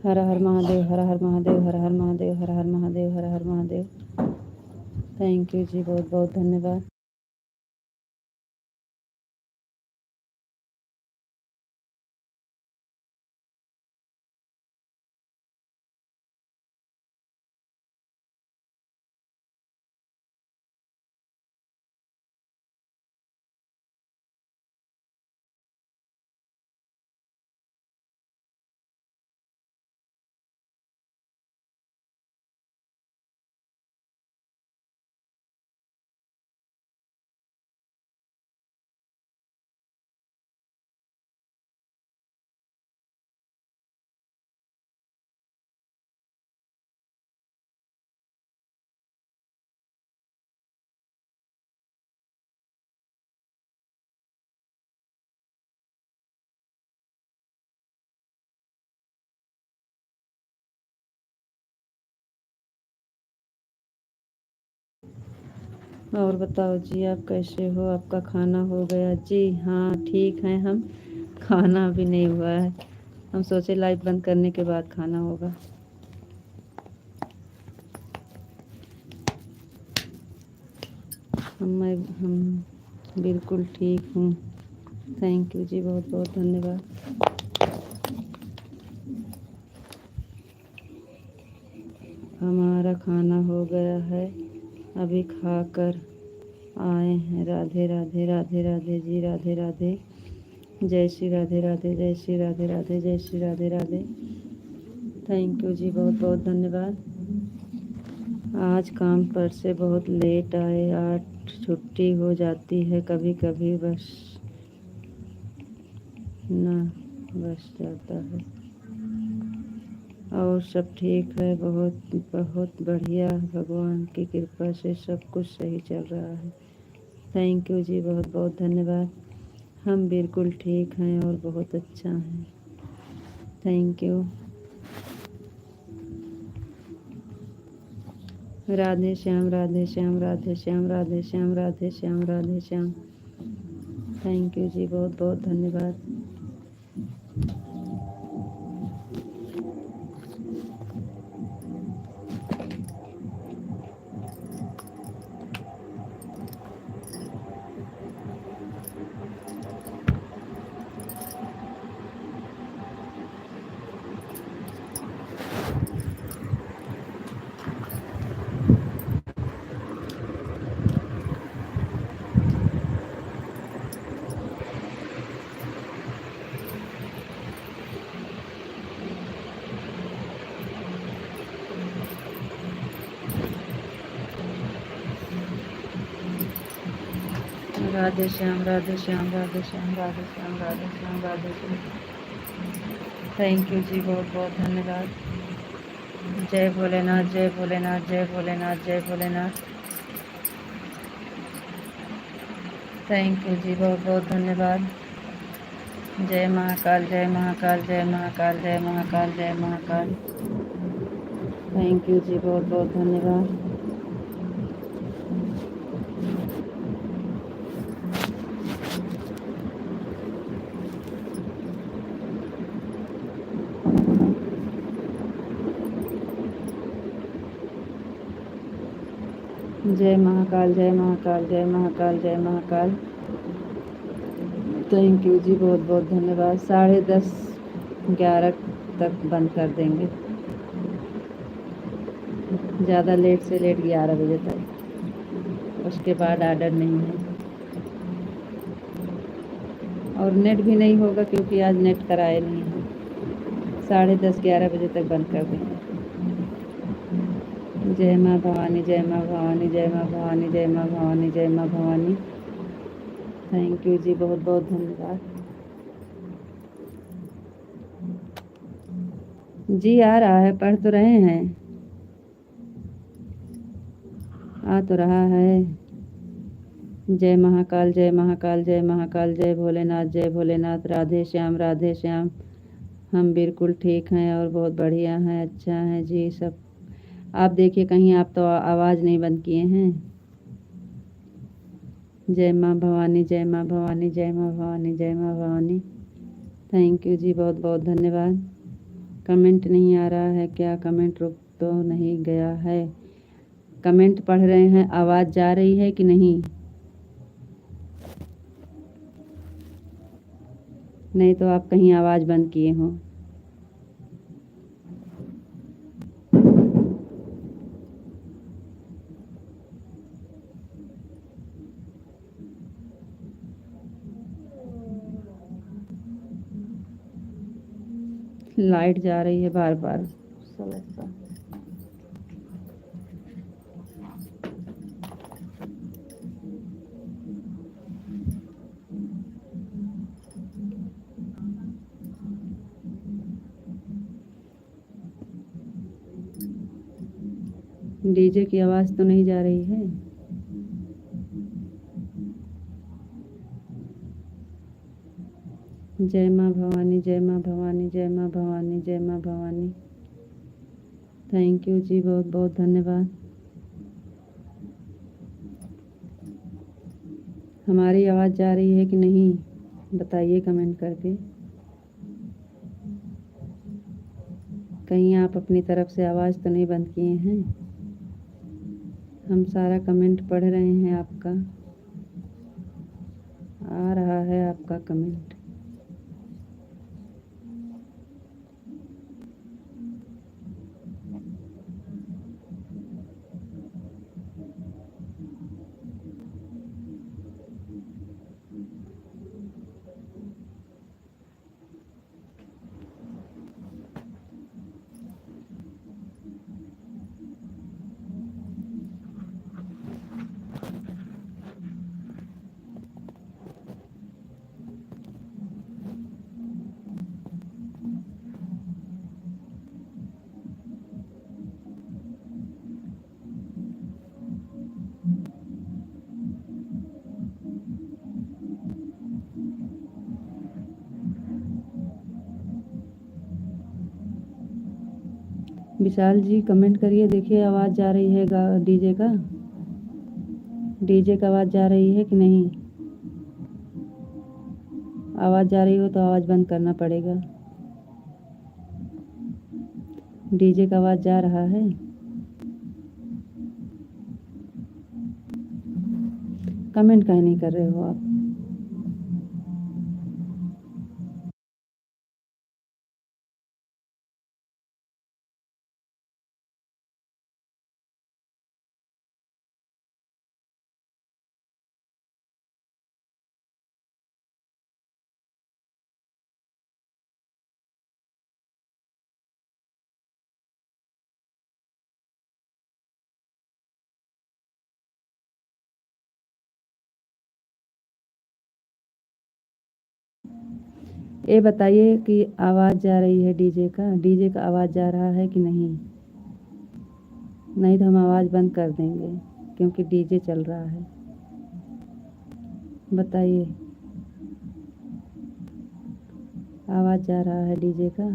Speaker 1: हर हर महादेव, हर हर महादेव, हर हर महादेव, हर हर महादेव, हर हर महादेव। थैंक यू जी, बहुत बहुत धन्यवाद। और बताओ जी, आप कैसे हो? आपका खाना हो गया? जी हाँ, ठीक है हम। खाना अभी नहीं हुआ है, हम सोचे लाइव बंद करने के बाद खाना होगा। हम बिल्कुल ठीक हूँ। थैंक यू जी, बहुत बहुत धन्यवाद। हमारा खाना हो गया है, अभी खाकर आए हैं। राधे राधे, राधे राधे जी, राधे राधे। जय श्री राधे राधे, जय श्री राधे राधे, जय श्री राधे राधे। थैंक यू जी, बहुत बहुत धन्यवाद। आज काम पर से बहुत लेट आए, 8 छुट्टी हो जाती है कभी कभी, बस ना बस जाता है। और सब ठीक है, बहुत बहुत बढ़िया, भगवान की कृपा से सब कुछ सही चल रहा है। थैंक यू जी, बहुत बहुत धन्यवाद। हम बिल्कुल ठीक हैं और बहुत अच्छा हैं। Thank you. Radhe Shyam, Radhe Shyam, Radhe Shyam, Radhe Shyam, Radhe Shyam, Radhe Shyam. Thank you जी, बहुत बहुत धन्यवाद। राधे श्याम, राधे श्याम, राधे श्याम, राधे श्याम, राधे श्याम, राधे श्याम। थैंक यू जी, बहुत बहुत धन्यवाद। जय भोलेनाथ, जय भोलेनाथ, जय भोलेनाथ, जय भोलेनाथ। थैंक यू जी, बहुत बहुत धन्यवाद। जय महाकाल, जय महाकाल, जय महाकाल, जय महाकाल, जय महाकाल। थैंक यू जी, बहुत बहुत धन्यवाद। जय महाकाल, जय महाकाल, जय महाकाल, जय महाकाल। थैंक यू जी, बहुत बहुत धन्यवाद। 10:30 11 तक बंद कर देंगे, ज़्यादा लेट से लेट 11 बजे तक, उसके बाद आर्डर नहीं है। और नेट भी नहीं होगा क्योंकि आज नेट कराए नहीं है। 10:30 11 बजे तक बंद कर देंगे। जय माँ भवानी, जय माँ भवानी, जय माँ भवानी, जय माँ भवानी, जय माँ भवानी। थैंक यू जी, बहुत बहुत धन्यवाद। जी आ रहा है, पढ़ तो रहे हैं, आ तो रहा है। जय महाकाल, जय महाकाल, जय महाकाल, जय भोलेनाथ, जय भोलेनाथ। राधे श्याम, राधे श्याम। हम बिल्कुल ठीक हैं और बहुत बढ़िया हैं, अच्छा हैं जी सब। आप देखिए कहीं आप तो आवाज़ नहीं बंद किए हैं। जय माँ भवानी, जय माँ भवानी, जय माँ भवानी, जय माँ भवानी। थैंक यू जी, बहुत बहुत धन्यवाद। कमेंट नहीं आ रहा है क्या? कमेंट रुक तो नहीं गया है? कमेंट पढ़ रहे हैं, आवाज़ जा रही है कि नहीं? नहीं तो आप कहीं आवाज़ बंद किए हों। लाइट जा रही है बार बार। डीजे की आवाज़ तो नहीं जा रही है? जय माँ भवानी, जय माँ भवानी, जय माँ भवानी, जय माँ भवानी। थैंक यू जी, बहुत बहुत धन्यवाद। हमारी आवाज़ जा रही है कि नहीं, बताइए कमेंट करके। कहीं आप अपनी तरफ से आवाज़ तो नहीं बंद किए हैं? हम सारा कमेंट पढ़ रहे हैं आपका, आ रहा है आपका कमेंट। विशाल जी कमेंट करिए, देखिए आवाज़ जा रही है डीजे का? डीजे का आवाज़ जा रही है कि नहीं? आवाज़ जा रही हो तो आवाज़ बंद करना पड़ेगा। डीजे का आवाज़ जा रहा है? कमेंट काहे नहीं कर रहे हो आप? ये बताइए कि आवाज़ जा रही है डीजे का? डीजे का आवाज़ जा रहा है कि नहीं? नहीं तो हम आवाज़ बंद कर देंगे, क्योंकि डीजे चल रहा है। बताइए, आवाज़ जा रहा है डीजे का?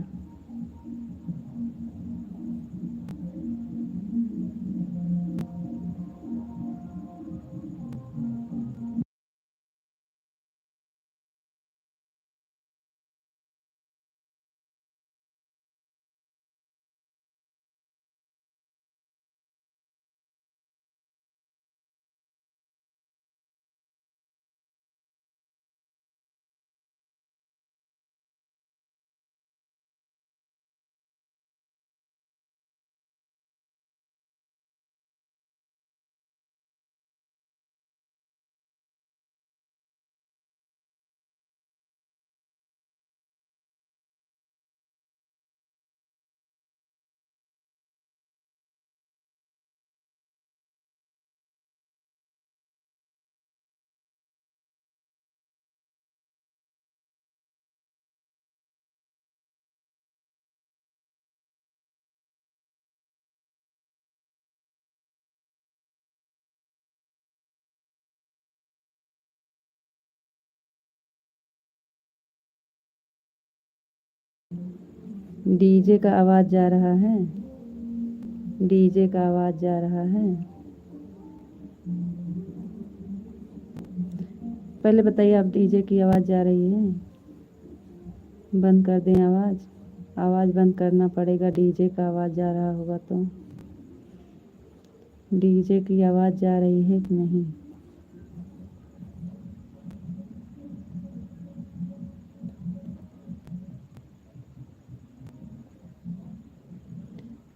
Speaker 1: डीजे का आवाज़ जा रहा है? डीजे का आवाज़ जा रहा है? पहले बताइए, आप डीजे की आवाज़ जा रही है? बंद कर दें आवाज़? आवाज़ बंद करना पड़ेगा, डीजे का आवाज़ जा रहा होगा तो। डीजे की आवाज़ जा रही है कि नहीं?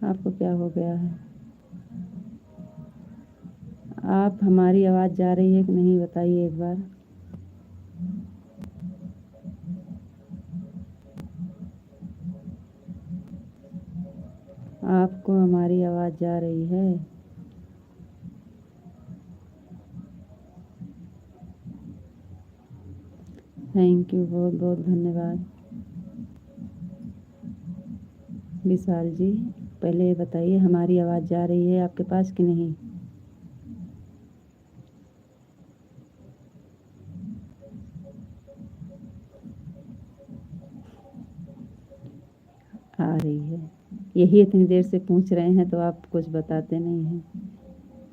Speaker 1: आपको क्या हो गया है? आप हमारी आवाज़ जा रही है कि नहीं बताइए एक बार। आपको हमारी आवाज़ जा रही है? थैंक यू, बहुत बहुत धन्यवाद। विशाल जी, पहले ये बताइए हमारी आवाज़ जा रही है आपके पास कि नहीं? आ रही है। यही इतनी देर से पूछ रहे हैं तो आप कुछ बताते नहीं हैं।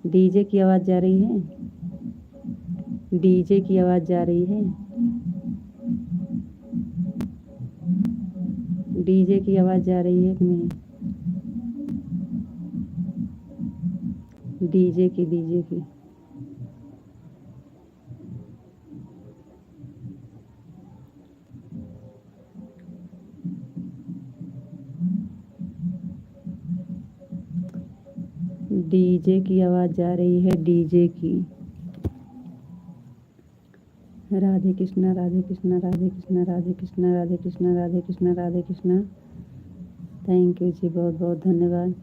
Speaker 1: डीजे की आवाज़ जा रही है? डीजे की आवाज़ जा रही है? डीजे की आवाज़ जा रही है कि नहीं? डीजे की डीजे की आवाज़ जा रही है, डीजे की। राधे कृष्णा, राधे कृष्णा, राधे कृष्णा, राधे कृष्णा, राधे कृष्णा, राधे कृष्णा, राधे कृष्णा। थैंक यू जी, बहुत बहुत धन्यवाद।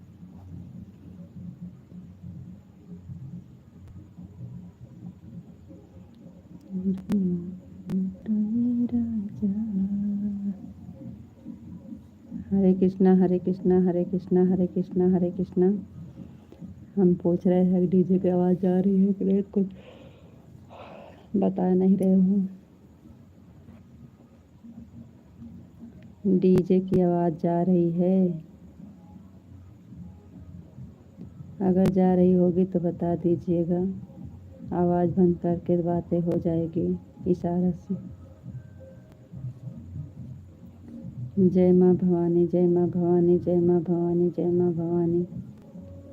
Speaker 1: हरे कृष्णा, हरे कृष्णा, हरे कृष्णा, हरे कृष्णा, हरे कृष्णा। हम पूछ रहे हैं डीजे की आवाज़ जा रही है कि नहीं, कुछ बता नहीं रहे हो। डीजे की आवाज़ जा रही है? अगर जा रही होगी तो बता दीजिएगा। आवाज़ बंद करके बातें हो जाएगी इशारा से। जय माँ भवानी, जय माँ भवानी, जय माँ भवानी, जय माँ भवानी।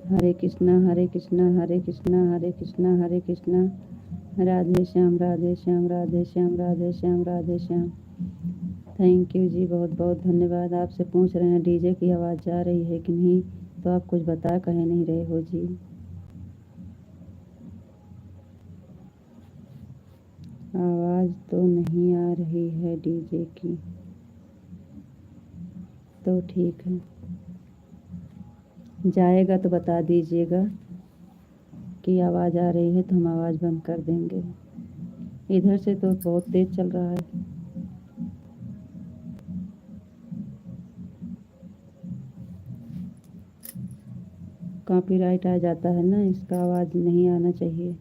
Speaker 1: हरे कृष्णा, हरे कृष्णा, हरे कृष्णा, हरे कृष्णा, हरे कृष्णा। राधे श्याम, राधे श्याम, राधे श्याम, राधे श्याम, राधे श्याम। थैंक यू जी, बहुत बहुत धन्यवाद। आपसे पूछ रहे हैं डीजे की आवाज़ जा रही है कि नहीं, तो आप कुछ बता कहे नहीं रहे हो जी। आवाज़ तो नहीं आ रही है डीजे की, तो ठीक है। जाएगा तो बता दीजिएगा कि आवाज़ आ रही है तो हम आवाज़ बंद कर देंगे। इधर से तो बहुत तेज़ चल रहा है। कॉपीराइट आ जाता है ना, इसका आवाज़ नहीं आना चाहिए।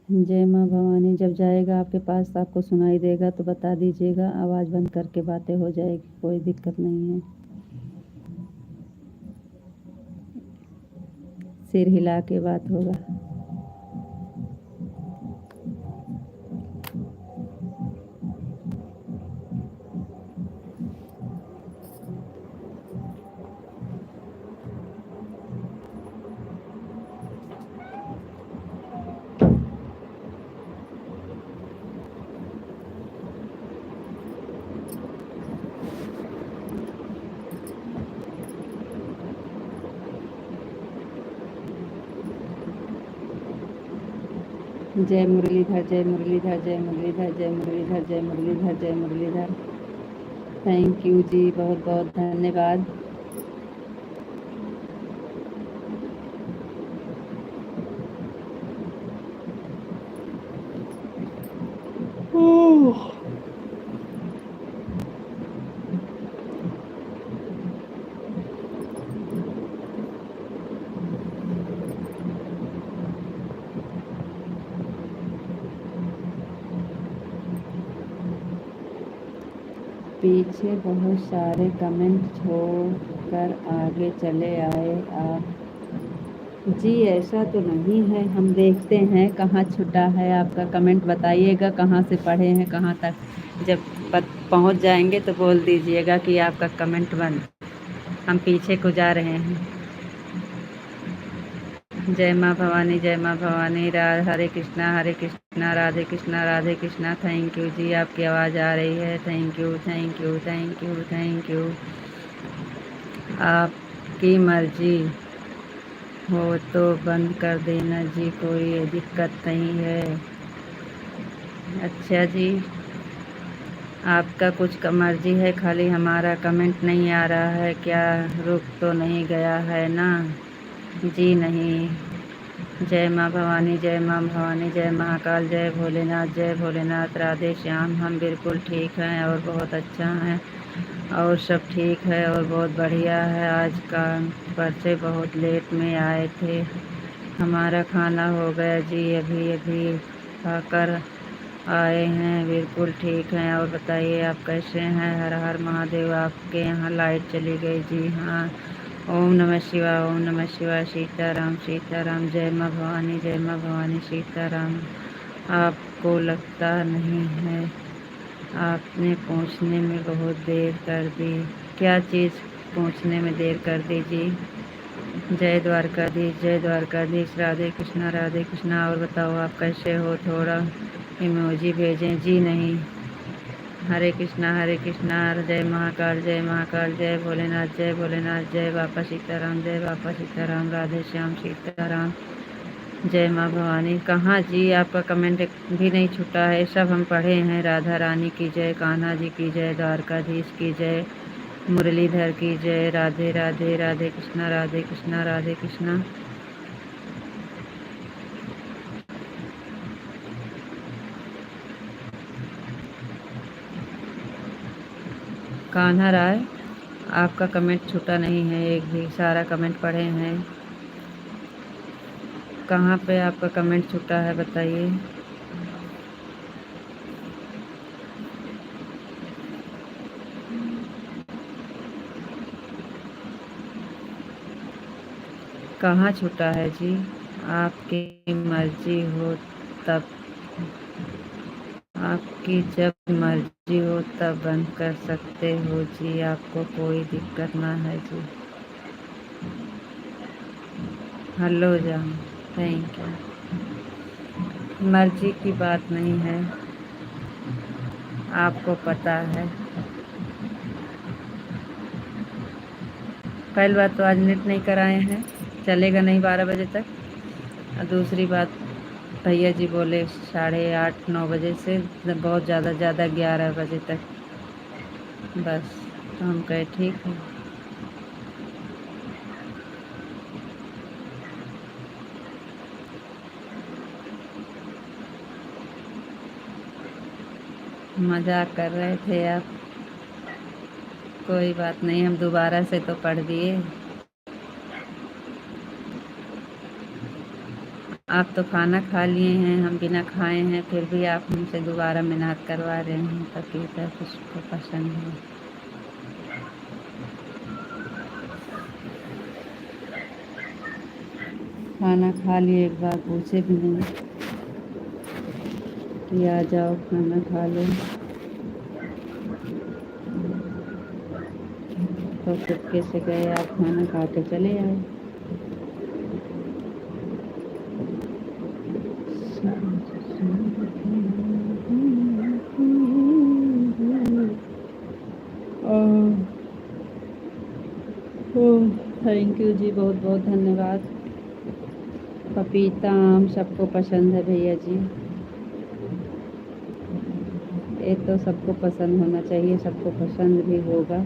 Speaker 1: जय माँ भवानी। जब जाएगा आपके पास आपको सुनाई देगा तो बता दीजिएगा, आवाज़ बंद करके बातें हो जाएगी, कोई दिक्कत नहीं है। सिर हिला के बात होगा। जय मुरलीधर, जय मुरलीधर, जय मुरलीधर, जय मुरलीधर, जय मुरलीधर, जय मुरलीधर। थैंक यू जी, बहुत बहुत धन्यवाद। पीछे बहुत सारे कमेंट छोड़ कर आगे चले आए आप। जी ऐसा तो नहीं है, हम देखते हैं कहाँ छूटा है आपका कमेंट, बताइएगा कहाँ से पढ़े हैं कहाँ तक। जब पहुँच जाएंगे तो बोल दीजिएगा कि आपका कमेंट बंद, हम पीछे को जा रहे हैं। जय माँ भवानी, जय माँ भवानी। हरे कृष्णा राधे कृष्णा। थैंक यू जी, आपकी आवाज़ आ रही है। Thank you thank you thank you thank you. आपकी मर्जी हो तो बंद कर देना जी, कोई दिक्कत नहीं है। अच्छा जी, आपका कुछ का मर्जी है, खाली हमारा कमेंट नहीं आ रहा है क्या? रुक तो नहीं गया है ना? जी नहीं। जय माँ भवानी, जय माँ भवानी, जय महाकाल, जय भोलेनाथ, राधे श्याम। हम बिल्कुल ठीक हैं और बहुत अच्छा हैं और सब ठीक है और बहुत बढ़िया है। आज का पर्चे बहुत लेट में आए थे। हमारा खाना हो गया जी, अभी अभी खाकर आए हैं, बिल्कुल ठीक हैं। और बताइए आप कैसे हैं? हर हर महादेव। आपके यहाँ लाइट चली गई जी? हाँ। ओम नमः शिवाय, ओम नमः शिवाय। सीताराम सीताराम। जय माँ भवानी, जय माँ भवानी। सीताराम। आपको लगता नहीं है आपने पहुँचने में बहुत देर कर दी? क्या चीज़ पहुँचने में देर कर दी जी? जय द्वारकाधीश, जय द्वारकाधीश। राधे कृष्णा। और बताओ आप कैसे हो? थोड़ा इमोजी भेजें। जी नहीं। हरे कृष्णा। जय महाकाल, जय भोलेनाथ, जय भोलेनाथ। जय बापा सीताराम, जय बापा सीताराम। राधे श्याम सीताराम। जय माँ भवानी। कहाँ जी, आपका कमेंट भी नहीं छूटा है, सब हम पढ़े हैं। राधा रानी की जय, कान्हा जी की जय, द्वारकाधीश की जय, मुरलीधर की जय। राधे राधे। राधे कृष्णा, राधे कृष्णा, राधे कृष्णा। कान्हा राय, आपका कमेंट छूटा नहीं है एक भी, सारा कमेंट पढ़े हैं। कहाँ पे आपका कमेंट छूटा है बताइए। कहाँ छूटा है जी? आपकी मर्जी हो तब, आपकी जब मर्जी हो तब बंद कर सकते हो जी, आपको कोई दिक्कत ना है जी। हेलो जान, थैंक यू। मर्जी की बात नहीं है, आपको पता है। पहली बात तो आज नेट नहीं कराए हैं, चलेगा नहीं 12 बजे तक। और दूसरी बात, भैया जी बोले 8:30-9 बजे से बहुत ज़्यादा 11 बजे तक बस। तो हम कहे ठीक है। मजाक कर रहे थे आप? कोई बात नहीं, हम दोबारा से तो पढ़ दिए। आप तो खाना खा लिए हैं, हम बिना खाए हैं, फिर भी आप हमसे दोबारा मेहनत करवा रहे हैं, तभी तो किसको पसंद है। खाना खा लिए, एक बार पूछे भी नहीं कि आ जाओ खाना खा लो, तो चुपके से गए आप, खाना खा के चले आए। थैंक यू जी, बहुत बहुत धन्यवाद। पपीता आम सबको पसंद है भैया जी, ये तो सबको पसंद होना चाहिए, सबको पसंद भी होगा।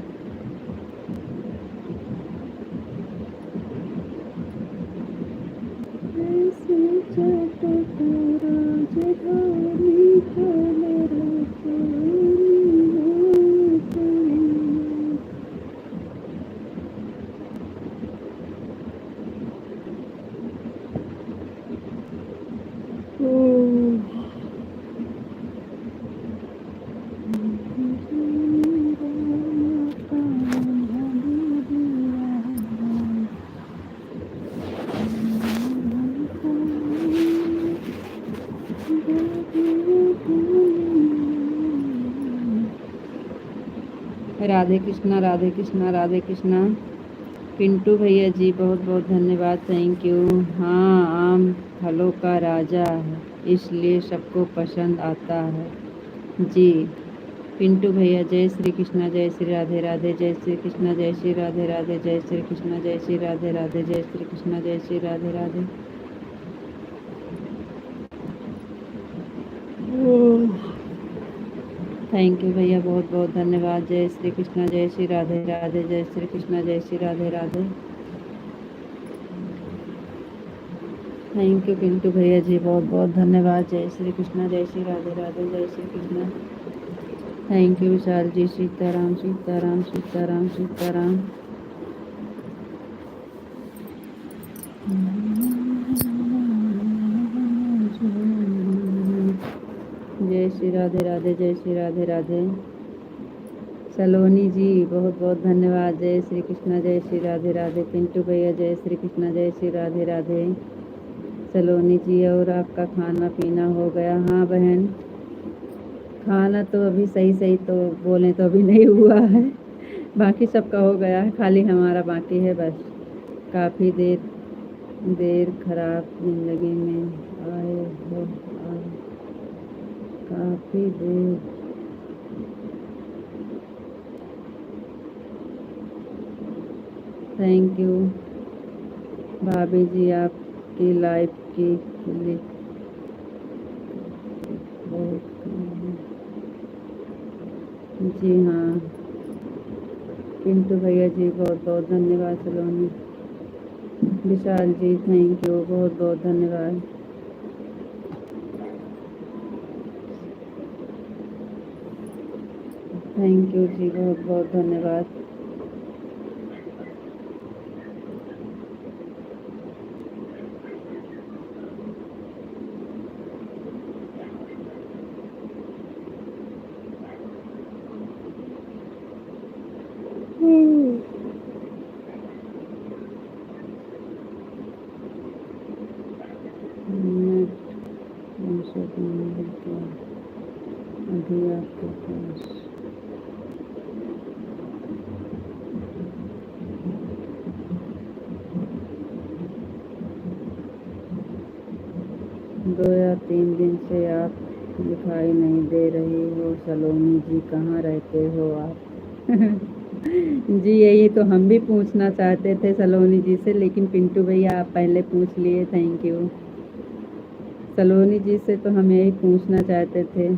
Speaker 1: राधे कृष्णा, राधे कृष्णा, राधे कृष्णा। पिंटू भैया जी बहुत बहुत धन्यवाद, थैंक यू। हाँ, आम फलों का राजा है, इसलिए सबको पसंद आता है जी। पिंटू भैया, जय श्री कृष्णा, जय श्री राधे राधे, जय श्री कृष्णा, जय श्री राधे राधे, जय श्री कृष्णा, जय श्री राधे राधे, जय श्री कृष्णा, जय श्री राधे राधे। थैंक यू भैया, बहुत बहुत धन्यवाद। जय श्री कृष्णा, जय श्री राधे राधे, जय श्री कृष्णा, जय श्री राधे राधे। थैंक यू पिंटू भैया जी, बहुत बहुत धन्यवाद। जय श्री कृष्णा, जय श्री राधे राधे, जय श्री कृष्णा। थैंक यू विशाल जी, सीताराम सीताराम सीताराम सीताराम। जय श्री राधे राधे, जय श्री राधे राधे। सलोनी जी बहुत बहुत धन्यवाद। जय श्री कृष्णा, जय श्री राधे राधे। पिंटू भैया, जय श्री कृष्णा, जय श्री राधे राधे। सलोनी जी, और आपका खाना पीना हो गया? हाँ बहन, खाना तो अभी सही सही तो बोलें तो अभी नहीं हुआ है, बाकी सबका हो गया है, खाली हमारा बाकी है बस। काफ़ी देर खराब जिंदगी में आए हो, काफ़ी देर। थैंक यू भाभी जी, आपकी लाइफ की क्लिक जी। हाँ पिंटू भैया जी, बहुत बहुत धन्यवाद। सलोनी विशाल जी, थैंक यू, बहुत बहुत धन्यवाद। थैंक यू जी, बहुत बहुत धन्यवाद। अभी आपके पास 2 या 3 दिन से आप दिखाई नहीं दे रही हो। सलोनी जी, कहाँ रहते हो आप? जी यही तो हम भी पूछना चाहते थे सलोनी जी से, लेकिन पिंटू भैया आप पहले पूछ लिए, थैंक यू। सलोनी जी से तो हम यही पूछना चाहते थे।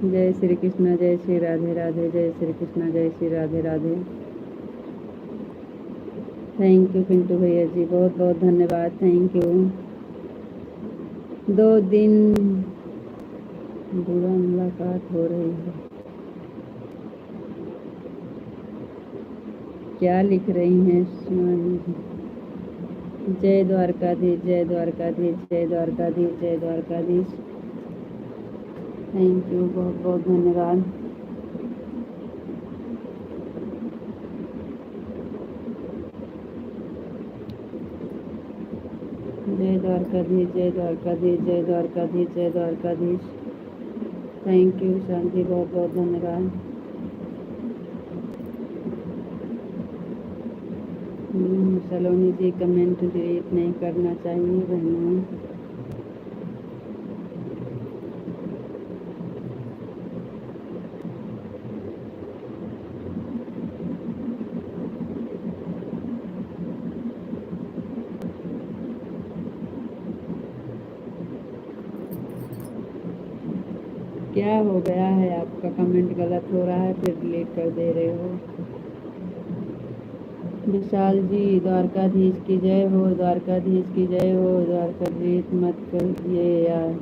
Speaker 1: जय श्री कृष्णा, जय श्री राधे राधे, जय श्री कृष्णा, जय श्री राधे राधे। थैंक यू पिंटू भैया जी, बहुत बहुत धन्यवाद, थैंक यू। 2 दिन बुरा मुलाकात हो रही है। क्या लिख रही हैं सुमन जी? जय द्वारकाधीश, जय द्वारकाधीश, जय द्वारकाधीश, जय द्वारकाधीश। थैंक यू, बहुत बहुत धन्यवाद। जय द्वारकाधीश, जय द्वारकाधीश, जय द्वारकाधीश, जय द्वारकाधीश। थैंक यू शांति, बहुत बहुत धन्यवाद। सलोनी जी, कमेंट डिलीट नहीं करना चाहिए बहनों। क्या हो गया है आपका? कमेंट गलत हो रहा है फिर डिलीट कर दे रहे हो। विशाल जी, द्वारकाधीश की जय हो, द्वारकाधीश की जय हो। द्वारकाधीश मत करिए यार।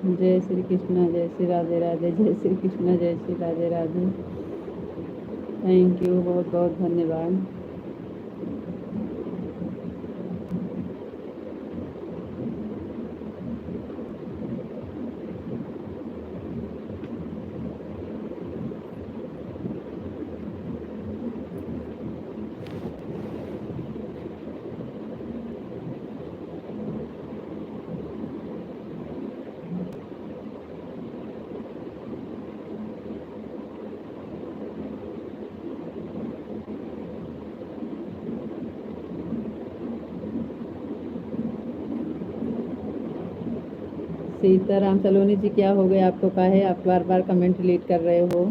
Speaker 1: जय श्री कृष्णा, जय श्री राधे राधे, जय श्री कृष्णा, जय श्री राधे राधे। थैंक यू, बहुत बहुत धन्यवाद। सीताराम सलोनी जी, क्या हो गया आपको? काहे आप बार बार कमेंट डिलीट कर रहे हो?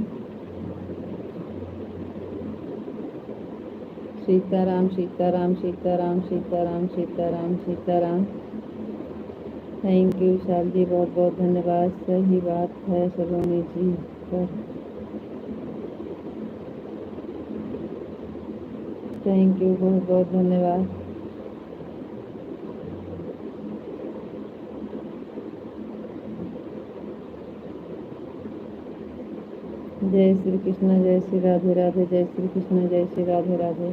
Speaker 1: सीताराम सीताराम सीताराम सीताराम सीताराम सीताराम। थैंक यू विशाल जी, बहुत बहुत धन्यवाद। सही बात है सलोनी जी पर। थैंक यू, बहुत बहुत धन्यवाद। जय श्री कृष्ण, जय श्री राधे राधे, जय श्री कृष्ण, जय श्री राधे राधे।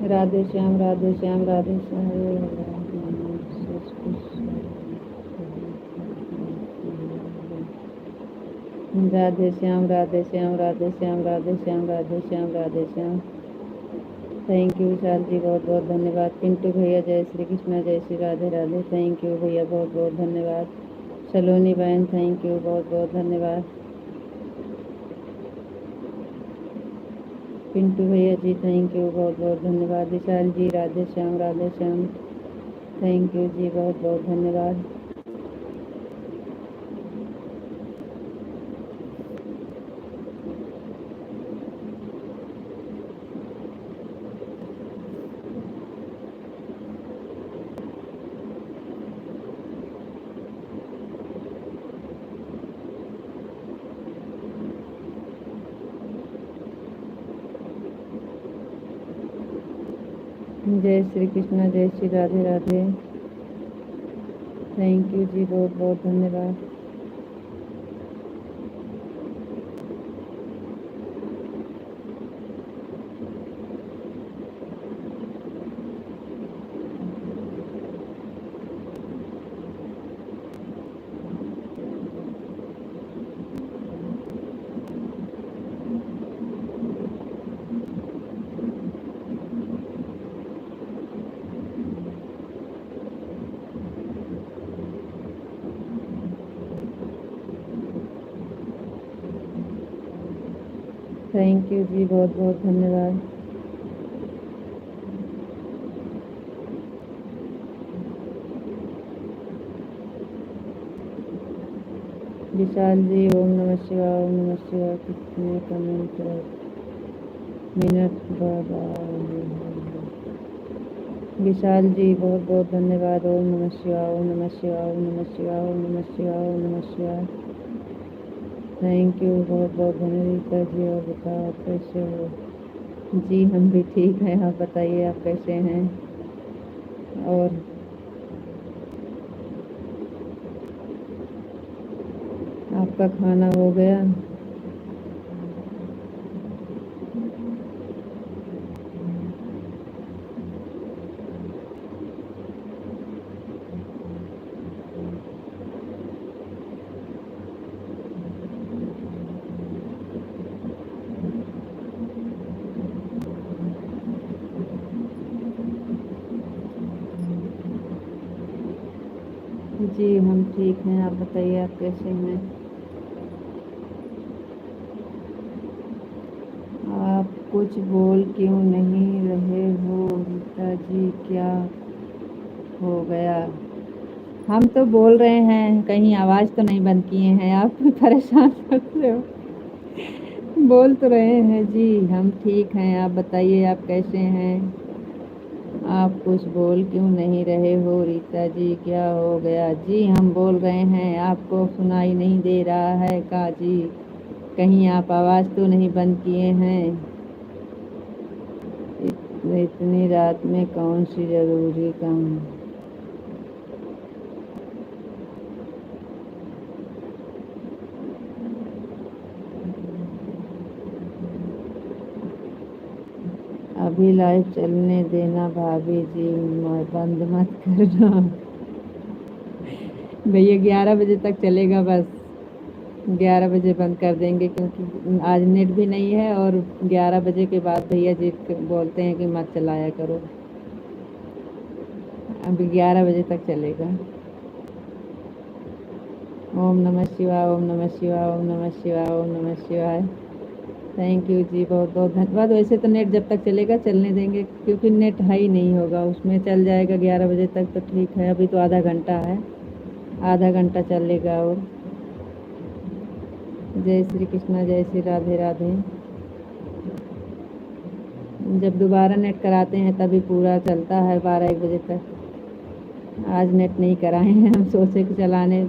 Speaker 1: राधे श्याम, राधे श्याम, राधे श्याम। राधे श्याम, राधे श्याम, राधे श्याम, राधे श्याम, राधे श्याम, राधे श्याम। थैंक यू विशाल जी, बहुत बहुत धन्यवाद। पिंटू भैया, जय श्री कृष्ण, जय श्री राधे राधे। थैंक यू भैया, बहुत बहुत धन्यवाद। सलोनी बहन, थैंक यू, बहुत बहुत धन्यवाद। पिंटू भैया जी, थैंक यू, बहुत बहुत धन्यवाद। विशाल जी, राधे श्याम, राधे श्याम। थैंक यू जी, बहुत बहुत धन्यवाद। जय श्री कृष्ण, जय श्री राधे राधे। थैंक यू जी, बहुत बहुत धन्यवाद। थैंक यू जी, बहुत बहुत धन्यवाद। विशाल जी, ओम नमः शिवाय, ओम नमः शिवाय। कितने कमेंट मिनट बाद आए? विशाल जी, बहुत बहुत धन्यवाद। ओम नमः शिवाय, ओम नमः शिवाय, ओम नमः शिवाय, ओम नमः शिवाय, ओम नमः शिवाय। थैंक यू, बहुत बहुत धन्यवाद जी। और बताओ आप कैसे हो? जी हम भी ठीक हैं, आप बताइए आप कैसे हैं? और आपका खाना हो गया? जी हम ठीक हैं, आप बताइए आप कैसे हैं? आप कुछ बोल क्यों नहीं रहे हो रीता जी, क्या हो गया? हम तो बोल रहे हैं, कहीं आवाज़ तो नहीं बंद किए हैं आप? परेशान कर रहे हो। बोल तो रहे हैं जी, हम ठीक हैं, आप बताइए आप कैसे हैं? आप कुछ बोल क्यों नहीं रहे हो रीता जी, क्या हो गया? जी हम बोल रहे हैं, आपको सुनाई नहीं दे रहा है का जी? कहीं आप आवाज़ तो नहीं बंद किए हैं? इतनी रात में कौन सी ज़रूरी काम? अभी लाइव चलने देना भाभी जी, बंद मत करना। भैया 11 बजे तक चलेगा बस। 11 बजे बंद कर देंगे क्योंकि आज नेट भी नहीं है, और 11 बजे के बाद भैया जी बोलते हैं कि मत चलाया करो। अभी 11 बजे तक चलेगा। ओम नमः शिवाय, ओम नमः शिवाय, ओम नमः शिवाय, ओम नमः शिवाय। थैंक यू जी, बहुत बहुत धन्यवाद। वैसे तो नेट जब तक चलेगा चलने देंगे, क्योंकि नेट हाई नहीं होगा, उसमें चल जाएगा 11 बजे तक तो ठीक है। अभी तो आधा घंटा है, आधा घंटा चलेगा। और जय श्री कृष्णा, जय श्री राधे राधे। जब दोबारा नेट कराते हैं तभी पूरा चलता है 12-1 बजे तक। आज नेट नहीं कराए हैं, हम सोचे कि चलाने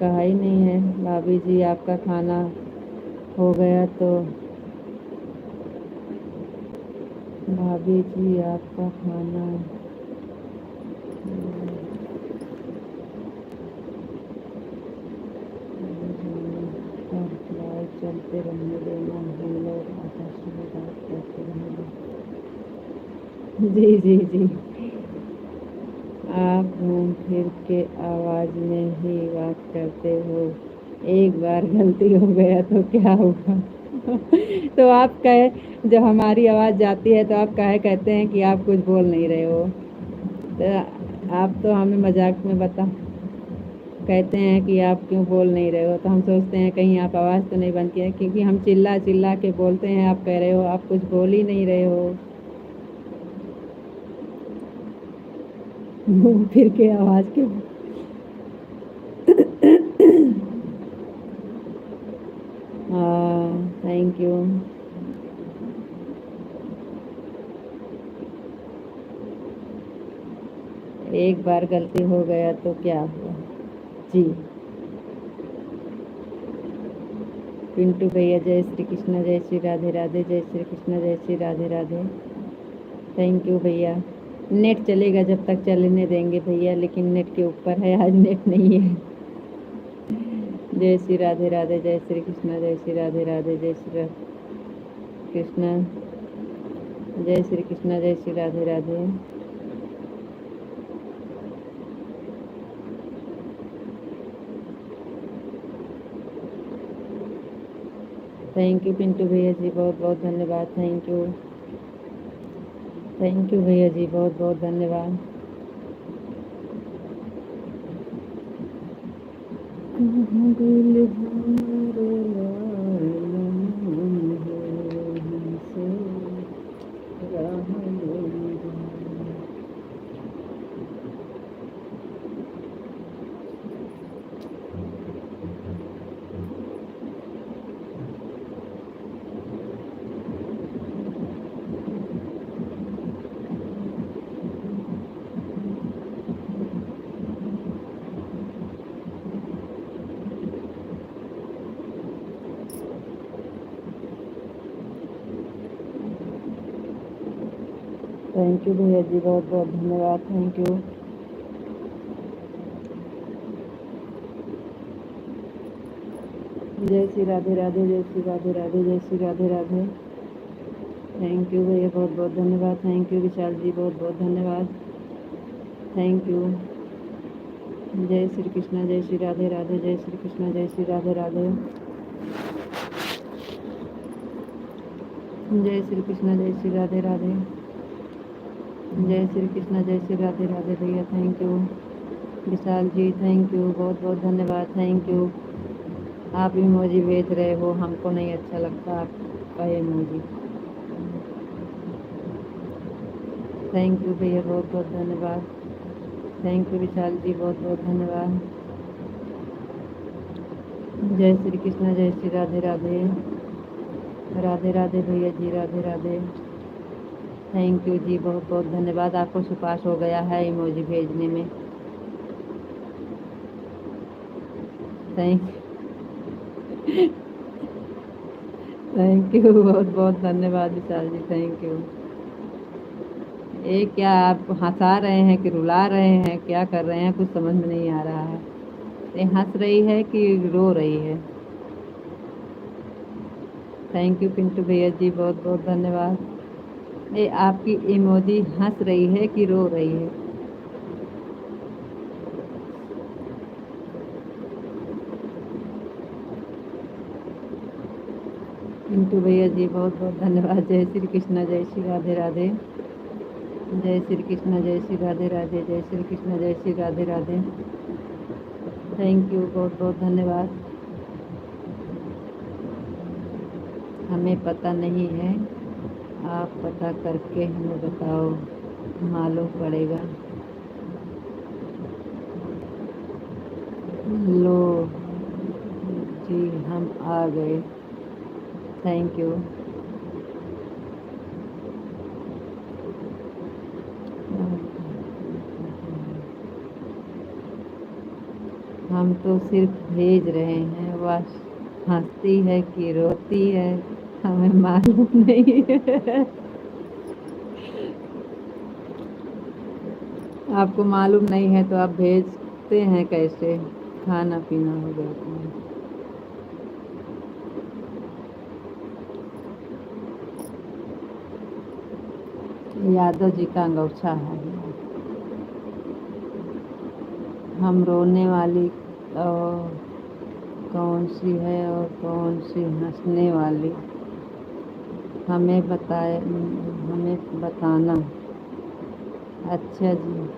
Speaker 1: कहा ही नहीं है। भाभी जी आपका खाना हो गया तो, भाभी जी आपका खाना लाइव चलते रहने देना, हम लोग आपस में बात करते रहेंगे। जी जी जी, आप घूम फिर के आवाज़ में ही बात करते हो, एक बार गलती हो गया तो क्या होगा? तो आप कहे, जब हमारी आवाज़ जाती है तो आप कहे कहते हैं कि आप कुछ बोल नहीं रहे हो। तो आप तो हमें मजाक में कहते हैं कि आप क्यों बोल नहीं रहे हो, तो हम सोचते हैं कहीं आप आवाज़ तो नहीं बंद की है, क्योंकि हम चिल्ला चिल्ला के बोलते हैं। आप कह रहे हो आप कुछ बोल ही नहीं रहे हो। घूम फिर के आवाज़ के हाँ, थैंक यू। एक बार गलती हो गया तो क्या हुआ जी। पिंटू भैया जय श्री कृष्ण, जय श्री राधे राधे, जय श्री कृष्ण, जय श्री राधे राधे। थैंक यू भैया। नेट चलेगा जब तक चलने देंगे भैया, लेकिन नेट के ऊपर है, आज नेट नहीं है। जय श्री राधे राधे, जय श्री कृष्ण, जय श्री राधे राधे, जय श्री कृष्ण, जय श्री कृष्ण, जय श्री राधे राधे। थैंक यू पिंटू भैया जी, बहुत बहुत धन्यवाद। थैंक यू, थैंक यू भैया जी, बहुत बहुत धन्यवाद। थैंक यू भैया जी, बहुत बहुत धन्यवाद। Thank you. जय श्री राधे राधे, जय श्री राधे राधे, जय श्री राधे राधे। थैंक यू भैया, बहुत बहुत धन्यवाद। थैंक यू विशाल जी, बहुत बहुत धन्यवाद। Thank you. जय श्री कृष्ण, जय श्री राधे राधे, जय श्री कृष्ण, जय श्री राधे राधे। जय श्री कृष्ण, जय श्री राधे राधे, जय श्री कृष्ण, जय श्री राधे राधे भैया। Thank you Vishal ji, thank you, बहुत बहुत धन्यवाद। Thank you. आप इमोजी भेज रहे हो, हमको नहीं अच्छा लगता आपका इमोजी। थैंक यू भैया, बहुत बहुत धन्यवाद। थैंक यू विशाल जी, बहुत बहुत धन्यवाद। जय श्री कृष्ण, जय श्री राधे राधे, राधे राधे भैया जी, राधे राधे। थैंक यू जी, बहुत बहुत धन्यवाद। आपको सुपास हो गया है इमोजी भेजने में। थैंक थैंक यू, बहुत बहुत धन्यवाद विशाल जी, थैंक यू। ये क्या आप हंसा रहे हैं कि रुला रहे हैं, क्या कर रहे हैं, कुछ समझ में नहीं आ रहा है। ये हंस रही है कि रो रही है? थैंक यू पिंटू भैया जी, बहुत बहुत धन्यवाद। ये आपकी इमोजी हंस रही है कि रो रही है? पिंटू भैया जी, बहुत बहुत धन्यवाद। जय श्री कृष्ण, जय श्री राधे राधे, जय श्री कृष्ण, जय श्री राधे राधे, जय श्री कृष्ण, जय श्री राधे राधे। थैंक यू, बहुत बहुत धन्यवाद। हमें पता नहीं है, आप पता करके हमें बताओ, मालूम पड़ेगा। लो जी, हम आ गए। Thank you. हम तो सिर्फ भेज रहे हैं, वह हंसती है कि रोती है हमें मालूम नहीं है। आपको मालूम नहीं है तो आप भेजते हैं कैसे? खाना पीना हो गया तो। यादव जी का अंगूठा है। हम रोने वाली और कौन सी है और कौन सी हंसने वाली, हमें बताए, हमें बताना। अच्छा जी।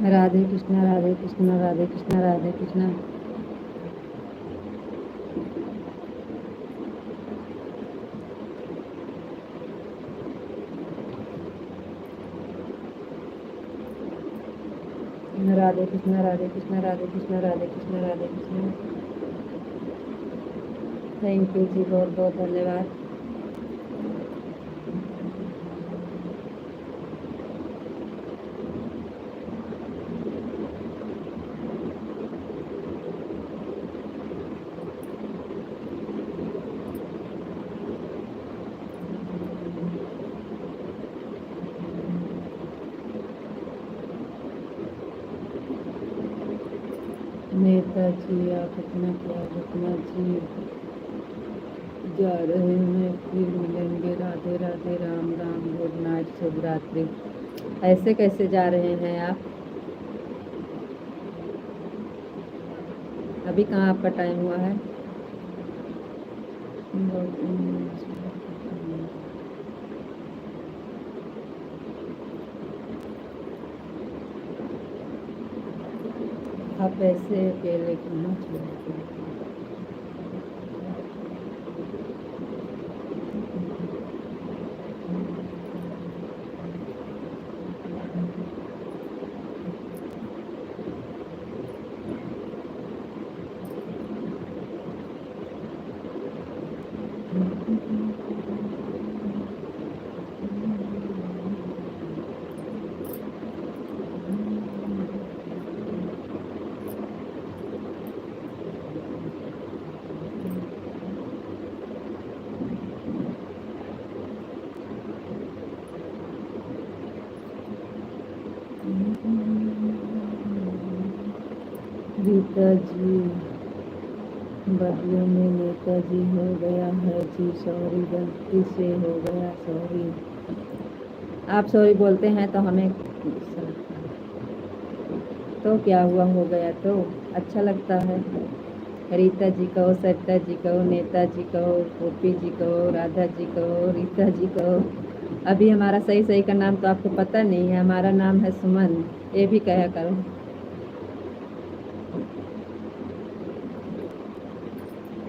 Speaker 1: राधे कृष्णा, राधे कृष्णा, राधे कृष्णा, राधे कृष्णा। राधे कृष्णा, राधे कृष्णा, राधे कृष्णा, राधे कृष्णा, राधे कृष्णा। थैंक यू जी, बहुत बहुत धन्यवाद। नेताजी आप अपना क्या रखना जी, जा रहे हैं, फिर मिलेंगे, राधे राधे, राम राम, गुड नाइट, शुभ रात्रि। ऐसे कैसे जा रहे हैं आप? अभी कहाँ आपका टाइम हुआ है? आप ऐसे अकेले कहाँ छोड़ते हैं? रीता जी, बदले में नेताजी हो गया है जी, सॉरी, गलती से हो गया, सॉरी। आप सॉरी बोलते हैं तो हमें गुस्सा लगता है। तो क्या हुआ, हो गया तो अच्छा लगता है। रीता जी कहो, सरिता जी कहो, नेताजी कहो, गोपी जी कहो, राधा जी कहो, रीता जी कहो। अभी हमारा सही सही का नाम तो आपको पता नहीं है, हमारा नाम है सुमन, ये भी कहा करो।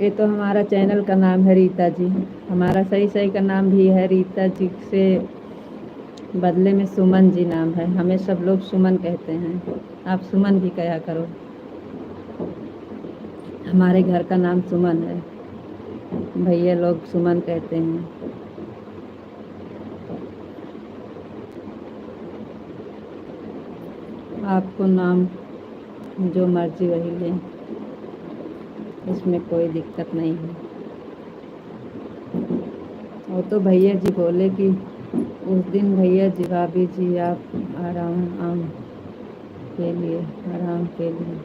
Speaker 1: ये तो हमारा चैनल का नाम है रीता जी। हमारा सही सही का नाम भी है रीता जी से बदले में सुमन जी नाम है। हमें सब लोग सुमन कहते हैं, आप सुमन भी कहा करो। हमारे घर का नाम सुमन है, भैया लोग सुमन कहते हैं। आपको नाम जो मर्जी वही लें, इसमें कोई दिक्कत नहीं है। वो तो भैया जी बोले कि उस दिन भैया जी भाभी जी आप आराम के लिए आराम के लिए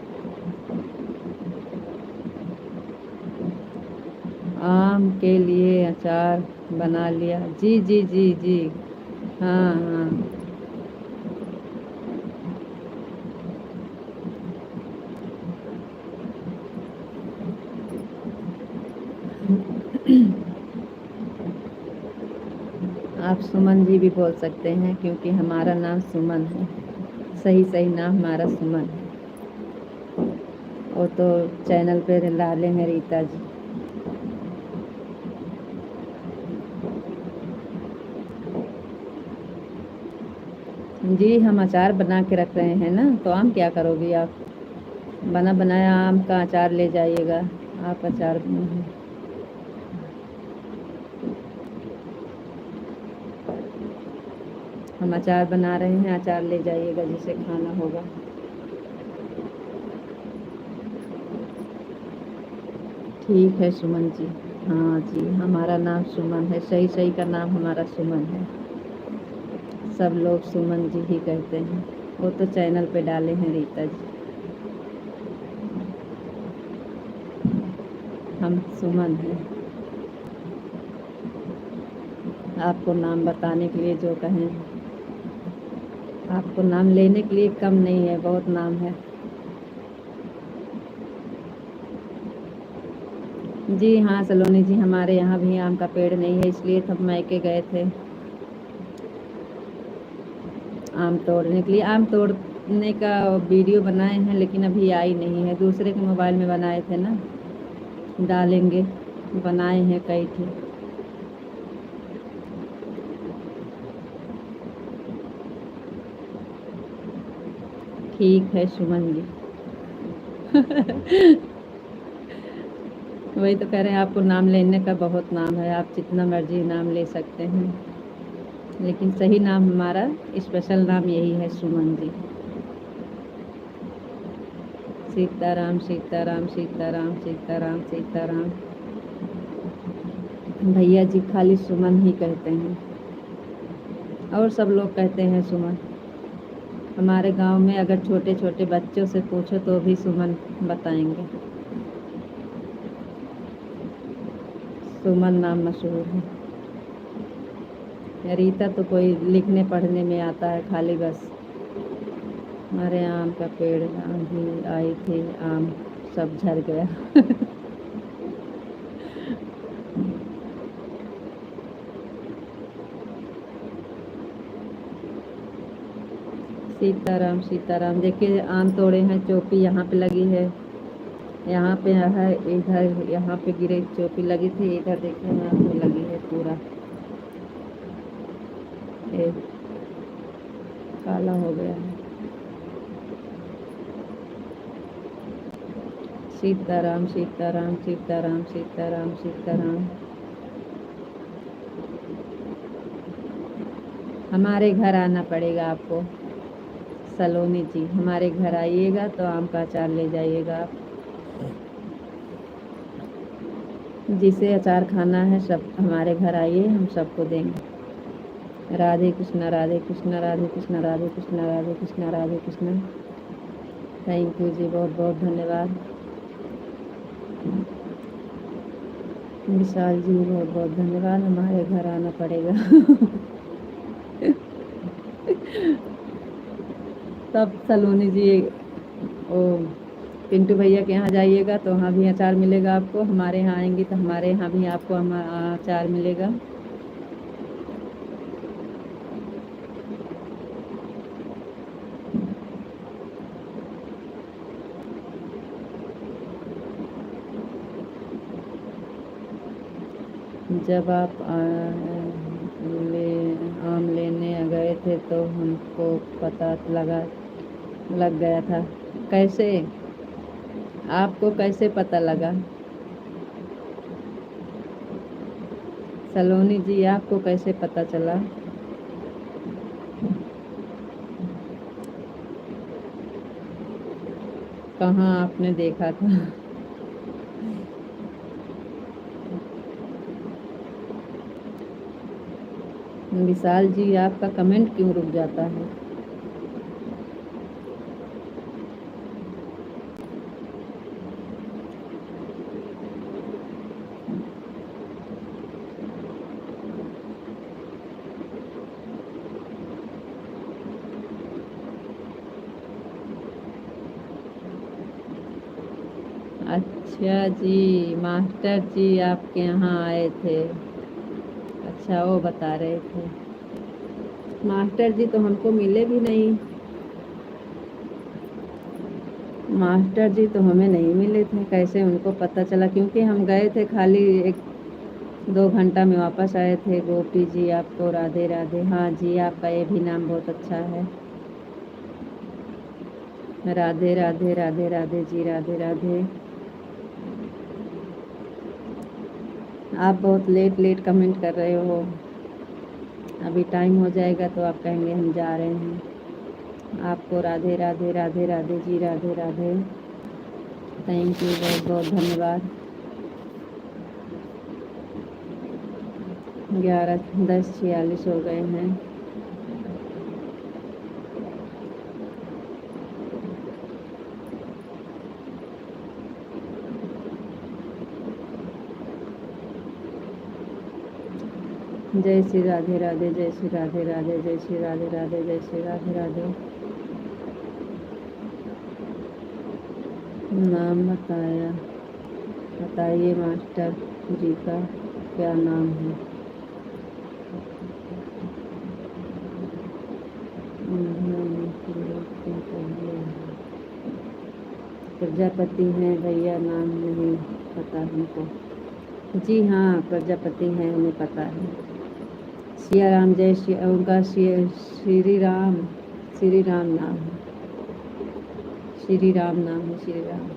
Speaker 1: आम के लिए अचार बना लिया। जी जी जी जी, हाँ हाँ। आप सुमन जी भी बोल सकते हैं क्योंकि हमारा नाम सुमन है, सही सही नाम हमारा सुमन है। वो तो चैनल पे डाले हैं रीता जी। जी हम अचार बना के रख रहे हैं ना, तो आम क्या करोगी आप? बना बनाया आम का अचार ले जाइएगा आप। अचार हम अचार बना रहे हैं, अचार ले जाइएगा जिसे खाना होगा। ठीक है सुमन जी। हाँ जी, हमारा नाम सुमन है, सही सही का नाम हमारा सुमन है। सब लोग सुमन जी ही कहते हैं। वो तो चैनल पे डाले हैं रीता जी। हम सुमन हैं। आपको नाम बताने के लिए जो कहें, आपको नाम लेने के लिए कम नहीं है, बहुत नाम है। जी हाँ सलोनी जी, हमारे यहाँ भी आम का पेड़ नहीं है, इसलिए सब मायके गए थे आम तोड़ने के लिए। आम तोड़ने का वीडियो बनाए हैं लेकिन अभी आई नहीं है, दूसरे के मोबाइल में बनाए थे ना, डालेंगे। बनाए हैं कई थे। ठीक है सुमन जी। वही तो कह रहे हैं, आपको नाम लेने का बहुत नाम है, आप जितना मर्जी नाम ले सकते हैं, लेकिन सही नाम हमारा स्पेशल नाम यही है सुमन जी। सीताराम सीताराम सीताराम सीताराम सीताराम। भैया जी खाली सुमन ही कहते हैं और सब लोग कहते हैं सुमन। हमारे गांव में अगर छोटे छोटे बच्चों से पूछो तो भी सुमन बताएंगे। सुमन नाम मशहूर है। रीता तो कोई लिखने पढ़ने में आता है खाली बस। हमारे आम का पेड़ आंधी आई थी, आम सब झड़ गया। सीताराम सीताराम। देखिए आम तोड़े हैं, चोपी यहाँ पे लगी है, यहाँ पे है, इधर यहाँ पे गिरे चोपी लगी थी, इधर देखिए यहाँ पे लगी है पूरा। एक काला हो गया है। सीताराम सीताराम सीताराम सीताराम सीताराम। हमारे घर आना पड़ेगा आपको सलोनी जी, हमारे घर आइएगा तो आम का अचार ले जाइएगा आप। जिसे अचार खाना है सब हमारे घर आइए, हम सबको देंगे। राधे कृष्णा राधे कृष्णा राधे कृष्णा राधे कृष्णा राधे कृष्णा राधे कृष्णा। थैंक यू जी, बहुत बहुत धन्यवाद। विशाल जी बहुत बहुत धन्यवाद, हमारे घर आना पड़ेगा। तब सलोनी जी ओ पिंटू भैया के यहाँ जाइएगा तो वहाँ भी अचार मिलेगा आपको। हमारे यहाँ आएंगी तो हमारे यहाँ भी आपको अचार मिलेगा। जब आप आम लेने गए थे तो हमको पता लग गया था। कैसे? आपको कैसे पता लगा? सलोनी जी, आपको कैसे पता चला? कहाँ आपने देखा था? विशाल जी, आपका कमेंट क्यों रुक जाता है? अच्छा जी, मास्टर जी आपके यहाँ आए थे। अच्छा, वो बता रहे थे। मास्टर जी तो हमको मिले भी नहीं। मास्टर जी तो हमें नहीं मिले थे, कैसे उनको पता चला? क्योंकि हम गए थे खाली 1-2 घंटा में वापस आए थे। गोपी जी, आपको राधे राधे। हाँ जी, आपका ये भी नाम बहुत अच्छा है। राधे राधे राधे राधे जी, राधे राधे। आप बहुत लेट लेट कमेंट कर रहे हो। अभी टाइम हो जाएगा तो आप कहेंगे हम जा रहे हैं। आपको राधे राधे राधे राधे जी, राधे राधे। थैंक यू, बहुत बहुत धन्यवाद। 11:10:46 हो गए हैं। जय श्री राधे राधे, जय श्री राधे राधे, जय श्री राधे राधे, जय श्री राधे राधे। नाम बताइए मास्टर जी का क्या नाम है? प्रजापति हैं भैया, नाम नहीं पता हमको। जी हाँ, प्रजापति हैं, हमें पता है। सिया राम, जय श्री, उनका श्री राम, श्री राम नाम है। श्री राम नाम है, श्री राम,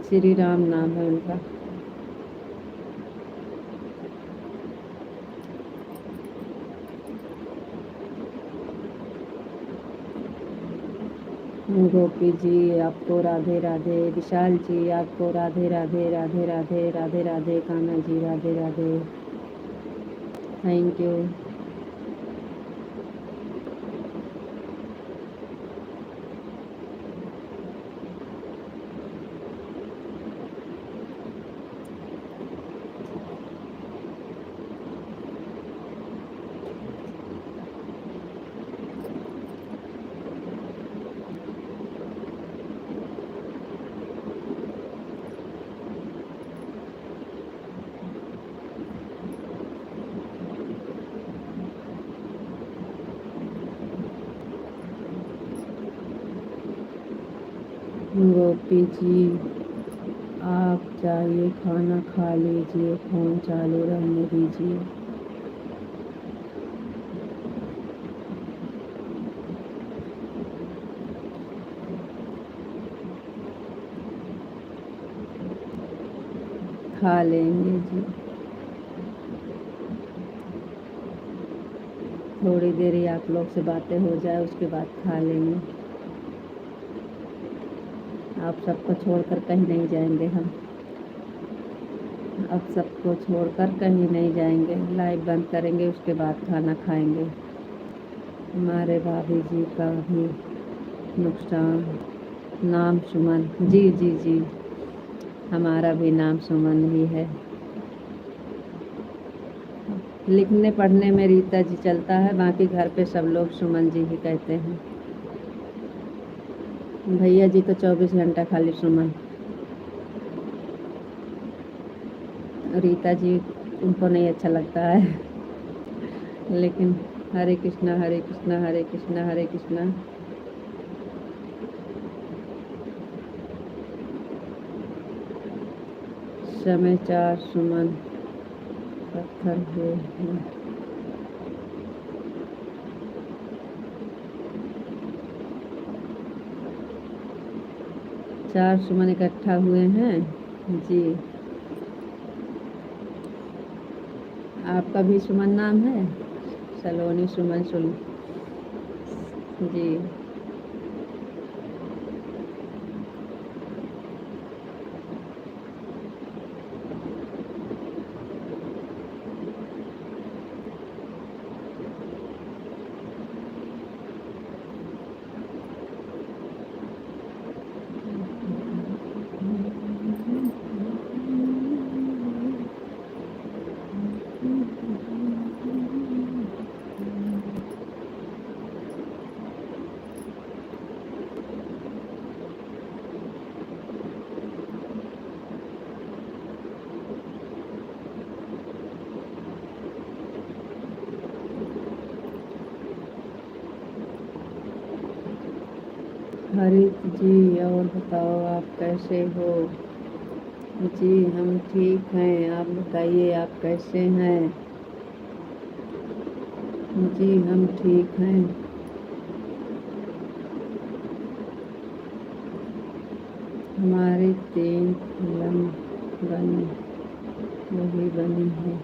Speaker 1: श्री राम नाम है उनका। गोपी जी, आपको राधे राधे। विशाल जी, आपको राधे राधे राधे राधे राधे राधे। कान्हा जी, राधे राधे। Thank you. गोपी जी, आप जाइए, खाना खा लीजिए, फ़ोन चालू रहने दीजिए। खा लेंगे जी, थोड़ी देर ही आप लोग से बातें हो जाए, उसके बाद खा लेंगे। आप सबको छोड़कर कहीं नहीं जाएंगे हम। अब सबको छोड़कर कहीं नहीं जाएंगे। लाइव बंद करेंगे, उसके बाद खाना खाएंगे। हमारे भाभी जी का भी नुकसान। नाम सुमन। जी जी जी, हमारा भी नाम सुमन ही है। लिखने पढ़ने में रीता जी चलता है, बाकी घर पे सब लोग सुमन जी ही कहते हैं। भैया जी तो 24 घंटा खाली सुमन। रीता जी उनको नहीं अच्छा लगता है। लेकिन हरे कृष्णा हरे कृष्णा हरे कृष्णा हरे कृष्णा। समय 4 सुमन पत्थर हुए हैं। 4 सुमन इकट्ठा हुए हैं जी। आपका भी सुमन नाम है? सलोनी सुमन जी। हरित जी, और बताओ आप कैसे हो? जी हम ठीक हैं, आप बताइए आप कैसे हैं? जी हम ठीक हैं। हमारी 3 फिल्म वही बनी है।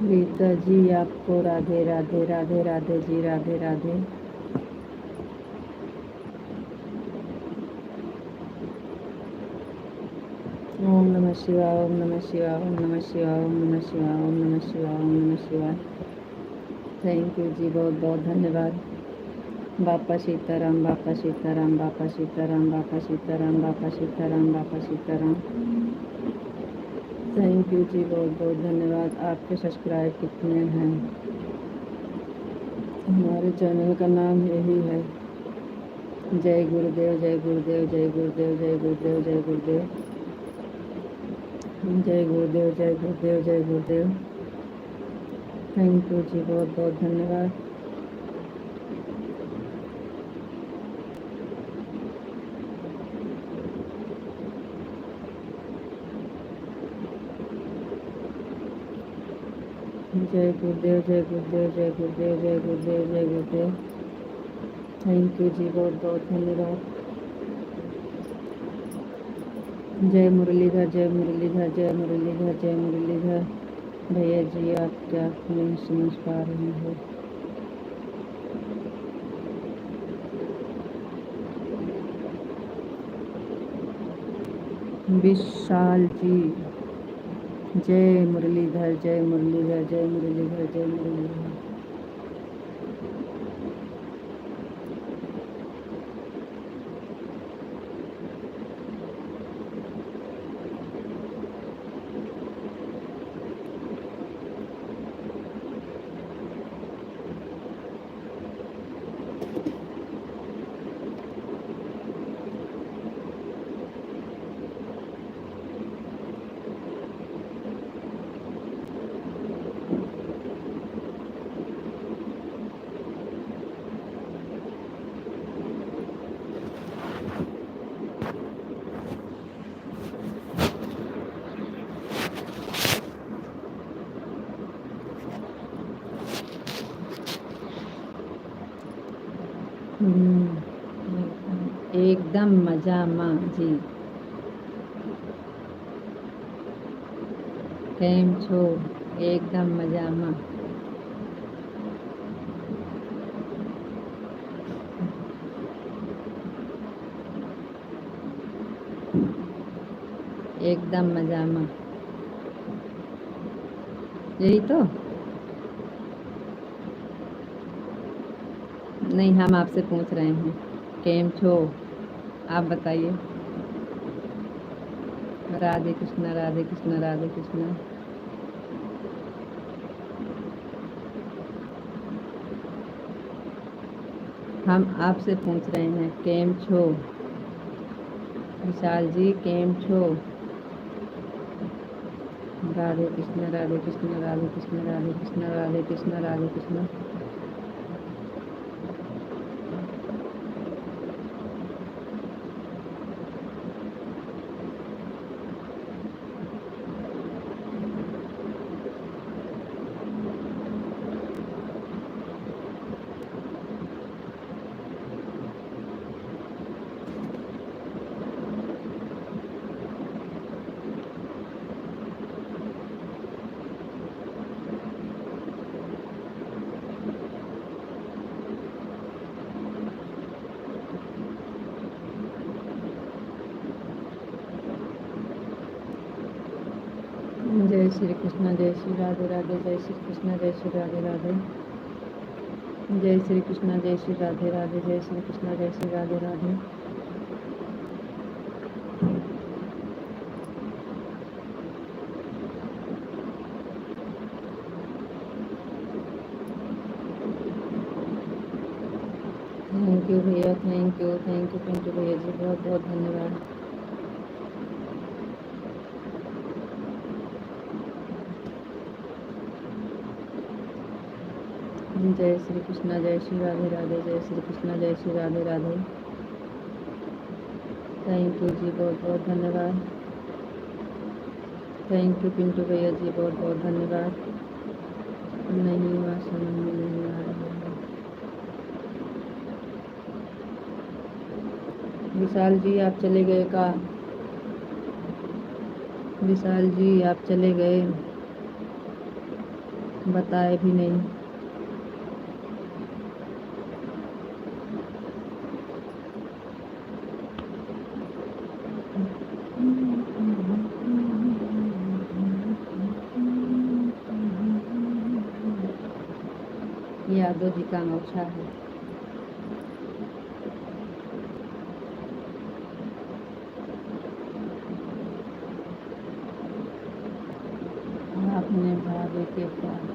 Speaker 1: रीता जी आपको राधे राधे राधे राधे जी, राधे राधे। ओम नमः शिवाय, ओम नमः शिवाय, ओम नमः शिवाय, ओम नमः शिवाय, ओम नमः शिवाय, ओम नमः शिवाय। थैंक यू जी, बहुत बहुत धन्यवाद। बापा सीताराम, बापा सीताराम, बापा सीताराम, बापा सीताराम, बापा सीताराम, बापा सीताराम। थैंक यू जी, बहुत बहुत धन्यवाद। आपके सब्सक्राइब कितने हैं? हमारे चैनल का नाम यही है, जय गुरुदेव, जय गुरुदेव, जय गुरुदेव, जय गुरुदेव, जय गुरुदेव, जय गुरुदेव, जय गुरुदेव, जय गुरुदेव। थैंक यू जी, बहुत बहुत धन्यवाद। जय गुरुदेव, जय गुरुदेव, जय गुरुदेव, जय गुरुदेव, जय गुरुदेव। थैंक यू जी, बहुत बहुत धन्यवाद। जय मुरलीधर, जय मुरलीधर, जय मुरलीधर, जय मुरलीधर। भैया जी आप क्या नहीं समझ पा रहे हो? विशाल जी, जय मुरलीधर, जय मुरलीधर, जय मुरलीधर, जय मुरलीधर। एकदम मजा माँ जी। केम छो? एकदम मजा माँ। एकदम मजा में। यही तो। नहीं, हम आपसे पूछ रहे हैं केम छो, आप बताइए। राधे कृष्णा, राधे कृष्णा, राधे कृष्णा। हम आपसे पूछ रहे हैं केम छो, विशाल जी केम छो। राधे कृष्णा, राधे कृष्णा, राधे कृष्णा, राधे कृष्णा, राधे कृष्णा, राधे कृष्णा। जय श्री कृष्ण, जय श्री राधे राधे, जय श्री कृष्ण, जय श्री राधे राधे, जय श्री कृष्ण, जय श्री राधे राधे, जय श्री कृष्ण, जय श्री राधे राधे। थैंक यू भैया, थैंक यू पिंटू भैया जी, बहुत बहुत धन्यवाद। जय श्री कृष्ण, जय श्री राधे राधे, जय श्री कृष्ण, जय श्री राधे राधे। थैंक यू जी, बहुत बहुत धन्यवाद। थैंक यू पिंटू भैया जी, बहुत बहुत धन्यवाद। नहीं, वहाँ समझ में नहीं आ रहा है। विशाल जी आप चले गए का? विशाल जी आप चले गए, बताए भी नहीं। यादव जी का नौछा है। आपने भाभी के पास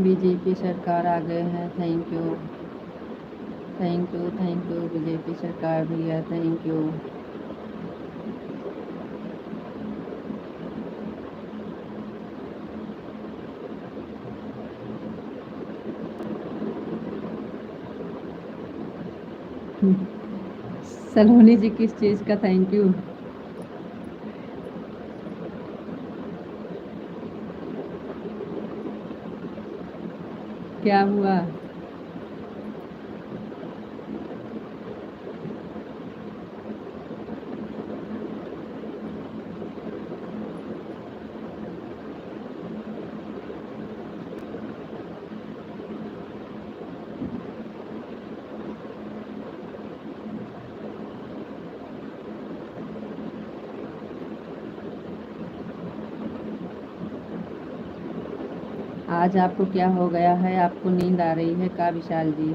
Speaker 1: बीजेपी सरकार आ गए हैं। Thank you, thank you, thank you BJP सरकार भैया, थैंक यू। सलोनी जी किस चीज़ का थैंक यू? क्या हुआ? आज आपको क्या हो गया है? आपको नींद आ रही है का विशाल जी?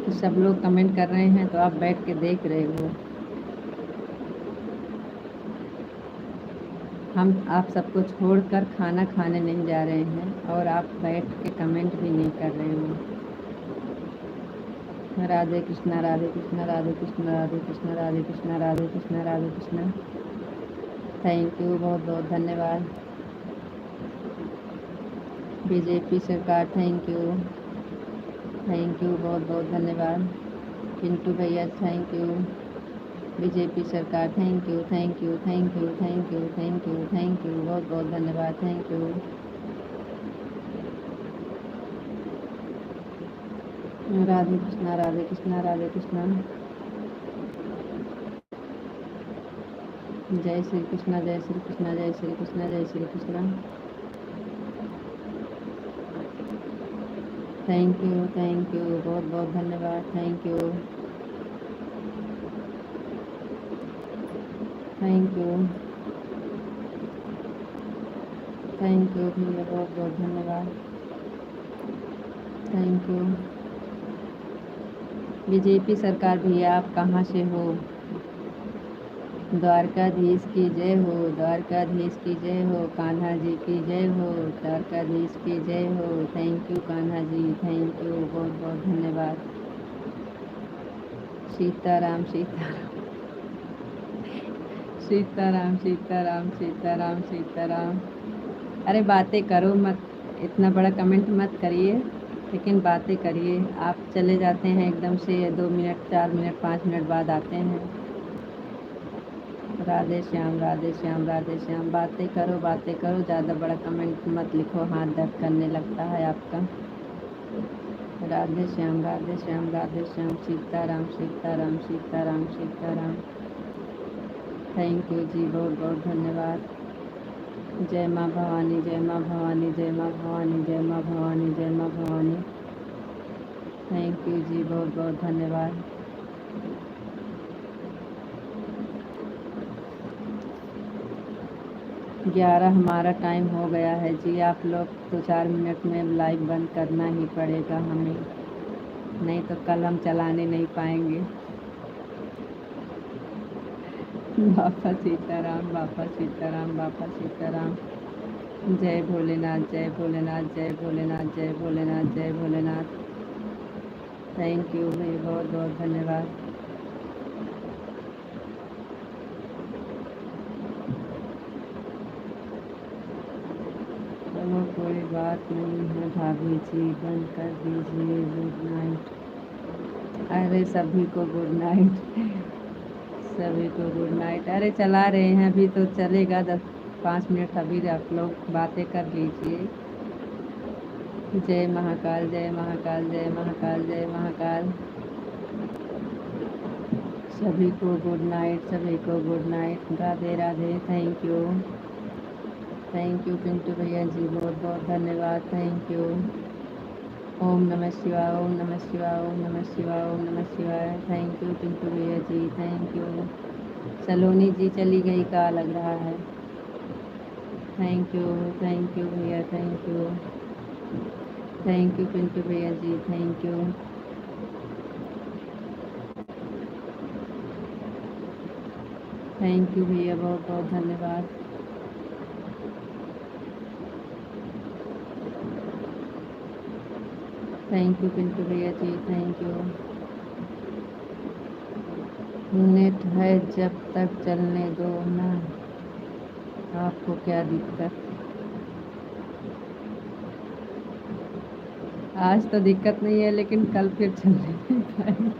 Speaker 1: तो सब लोग कमेंट कर रहे हैं तो आप बैठ के देख रहे हो। हम आप सबको छोड़कर खाना खाने नहीं जा रहे हैं और आप बैठ के कमेंट भी नहीं कर रहे हो। राधे कृष्णा, राधे कृष्णा, राधे कृष्णा, राधे कृष्णा, राधे कृष्णा, राधे कृष्णा, राधे कृष्णा। थैंक यू, बहुत बहुत धन्यवाद। बीजेपी सरकार थैंक यू, थैंक यू, बहुत बहुत धन्यवाद। पिंटू भैया थैंक यू। बीजेपी सरकार thank you, thank you, thank you, thank you, thank you, thank you, बहुत बहुत धन्यवाद। Thank you. राधे कृष्णा, राधे कृष्णा, राधे कृष्णा। जय श्री कृष्णा, जय श्री कृष्णा, जय श्री कृष्णा, जय श्री कृष्णा। थैंक यू, बहुत बहुत धन्यवाद। Thank you, thank you, thank you भैया, बहुत बहुत धन्यवाद। Thank you. बीजेपी सरकार भैया, आप कहाँ से हो? द्वारकाधीश की जय हो, द्वारकाधीश की जय हो, कान्हा जी की जय हो, द्वारकाधीश की जय हो। Thank you Kanha ji, thank you, बहुत बहुत धन्यवाद। सीताराम, सीताराम, सीताराम, सीताराम, सीताराम, सीताराम। अरे बातें करो मत, इतना बड़ा कमेंट मत करिए, लेकिन बातें करिए। आप चले जाते हैं एकदम से, 2 मिनट, 4 मिनट, 5 मिनट बाद आते हैं। राधे श्याम, राधे श्याम, राधे श्याम। बातें करो, बातें करो, ज़्यादा बड़ा कमेंट मत लिखो, हाथ दर्द करने लगता है आपका। राधे श्याम, राधे श्याम, राधे श्याम। सीताराम, सीताराम, सीताराम, सीताराम। थैंक यू जी, बहुत बहुत धन्यवाद। जय माँ भवानी, जय माँ भवानी, जय माँ भवानी, जय माँ भवानी, जय माँ भवानी। थैंक यू जी, बहुत बहुत धन्यवाद। 11 हमारा टाइम हो गया है जी। आप लोग तो 4 मिनट में लाइव बंद करना ही पड़ेगा हमें, नहीं तो कल हम चलाने नहीं पाएंगे। बापा सीताराम, बापा सीताराम, बापा सीताराम। जय भोलेनाथ, जय भोलेनाथ, जय भोलेनाथ, जय भोलेनाथ, जय भोलेनाथ। थैंक यू भाई, बहुत बहुत धन्यवाद। चलो कोई बात नहीं है भाभी जी, बंद कर दीजिए। Good night. अरे सभी को गुड नाइट, सभी को गुड नाइट। अरे चला रहे हैं, अभी तो चलेगा 10-5 मिनट, अभी आप लोग बातें कर लीजिए। जय महाकाल, जय महाकाल, जय महाकाल, जय महाकाल। सभी को गुड नाइट, सभी को good night. Radhe Radhe. Thank you, thank you Pintu भैया जी, बहुत बहुत धन्यवाद। Thank you. ओम नमः शिवाय, ओम नमः शिवाय, ओम नमः शिवाय, ओम नमः शिवाय। थैंक यू पिंटू भैया जी, थैंक यू। सलोनी जी चली गई का लग रहा है। थैंक यू भैया, thank you, thank you Pintu भैया जी, थैंक यू। थैंक यू भैया, बहुत बहुत धन्यवाद। थैंक यू पिंटू भैया जी, थैंक यू। नेट है जब तक चलने दो ना, आपको क्या दिक्कत? आज तो दिक्कत नहीं है, लेकिन कल फिर चलने नहीं पाएंगे।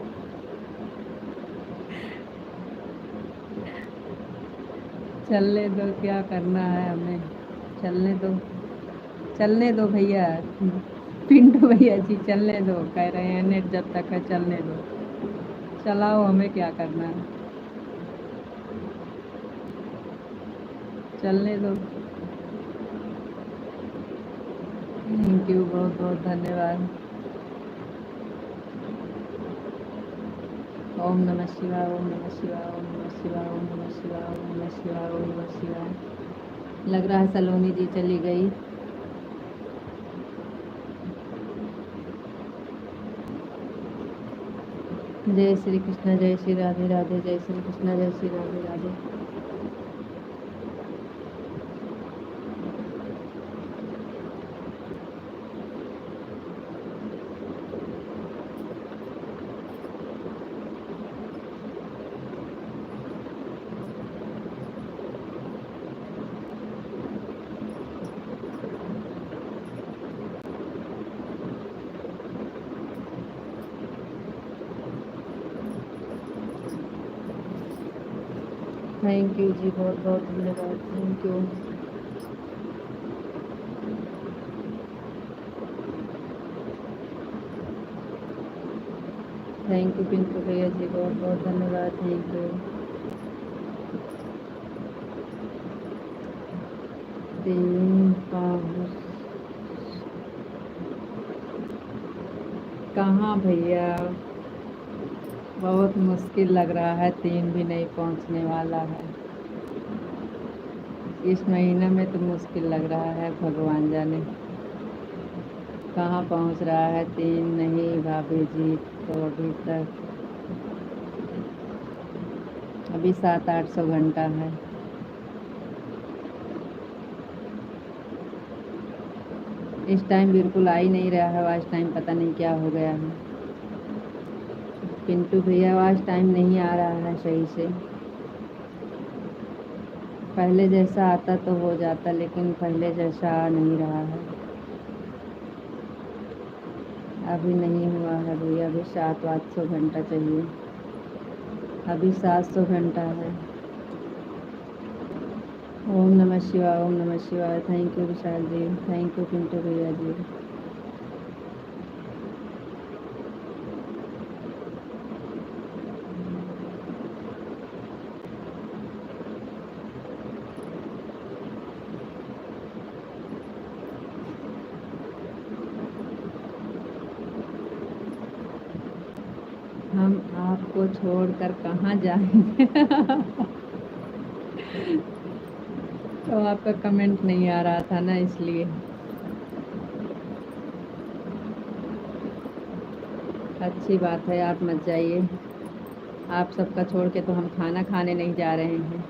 Speaker 1: चलने दो, क्या करना है हमें, चलने दो, चलने दो भैया। पिंटू भैया जी चलने दो, कह रहे हैं नेट जब तक है चलने दो। चलाओ, हमें क्या करना है, चलने दो। थैंक यू, बहुत बहुत धन्यवाद। ओम नमः शिवाय, ओम नमः शिवाय, ओम नमः शिवाय, ओम नमः शिवाय, ओम नमः शिवाय, ओम नमः शिवाय। लग रहा है सलोनी जी चली गई। जय श्री कृष्ण, जय श्री राधे राधे, जय श्री कृष्ण, जय श्री राधे राधे। थैंक यू जी, बहुत बहुत धन्यवाद। Thank you. Thank you Pintu भैया जी, बहुत बहुत धन्यवाद। Thank you. तीन पाँच कहाँ भैया, बहुत मुश्किल लग रहा है, 3 भी नहीं पहुंचने वाला है इस महीने में, तो मुश्किल लग रहा है, भगवान जाने कहाँ पहुंच रहा है। 3 नहीं भाभी जी, तो अभी तक अभी 700-800 घंटा है। इस टाइम बिल्कुल आ ही नहीं रहा है, आज टाइम पता नहीं क्या हो गया है पिंटू भैया, आज टाइम नहीं आ रहा है सही से। पहले जैसा आता तो हो जाता, लेकिन पहले जैसा आ नहीं रहा है। अभी नहीं हुआ है भैया, अभी 700-800 घंटा चाहिए, अभी 700 घंटा है। ओम नमः शिवाय, ओम नमः शिवाय। Thank you Vishal ji, thank you Pintu भैया जी। हम आपको छोड़कर कहाँ जाएंगे तो आपका कमेंट नहीं आ रहा था ना, इसलिए। अच्छी बात है, आप मत जाइए। आप सबका छोड़ के तो हम खाना खाने नहीं जा रहे हैं,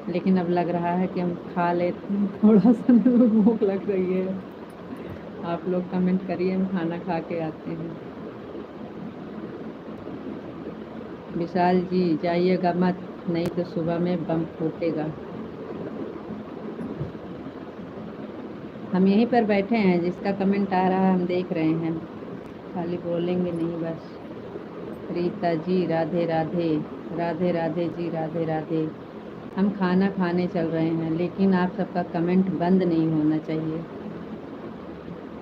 Speaker 1: लेकिन अब लग रहा है कि हम खा लेते हैं, थोड़ा सा भूख लग रही है। आप लोग कमेंट करिए, हम खाना खा के आते हैं। विशाल जी जाइएगा मत, नहीं तो सुबह में बम फूटेगा। हम यहीं पर बैठे हैं, जिसका कमेंट आ रहा है हम देख रहे हैं, खाली बोलेंगे नहीं बस। रीता जी राधे राधे, राधे राधे जी, राधे राधे। हम खाना खाने चल रहे हैं, लेकिन आप सबका कमेंट बंद नहीं होना चाहिए।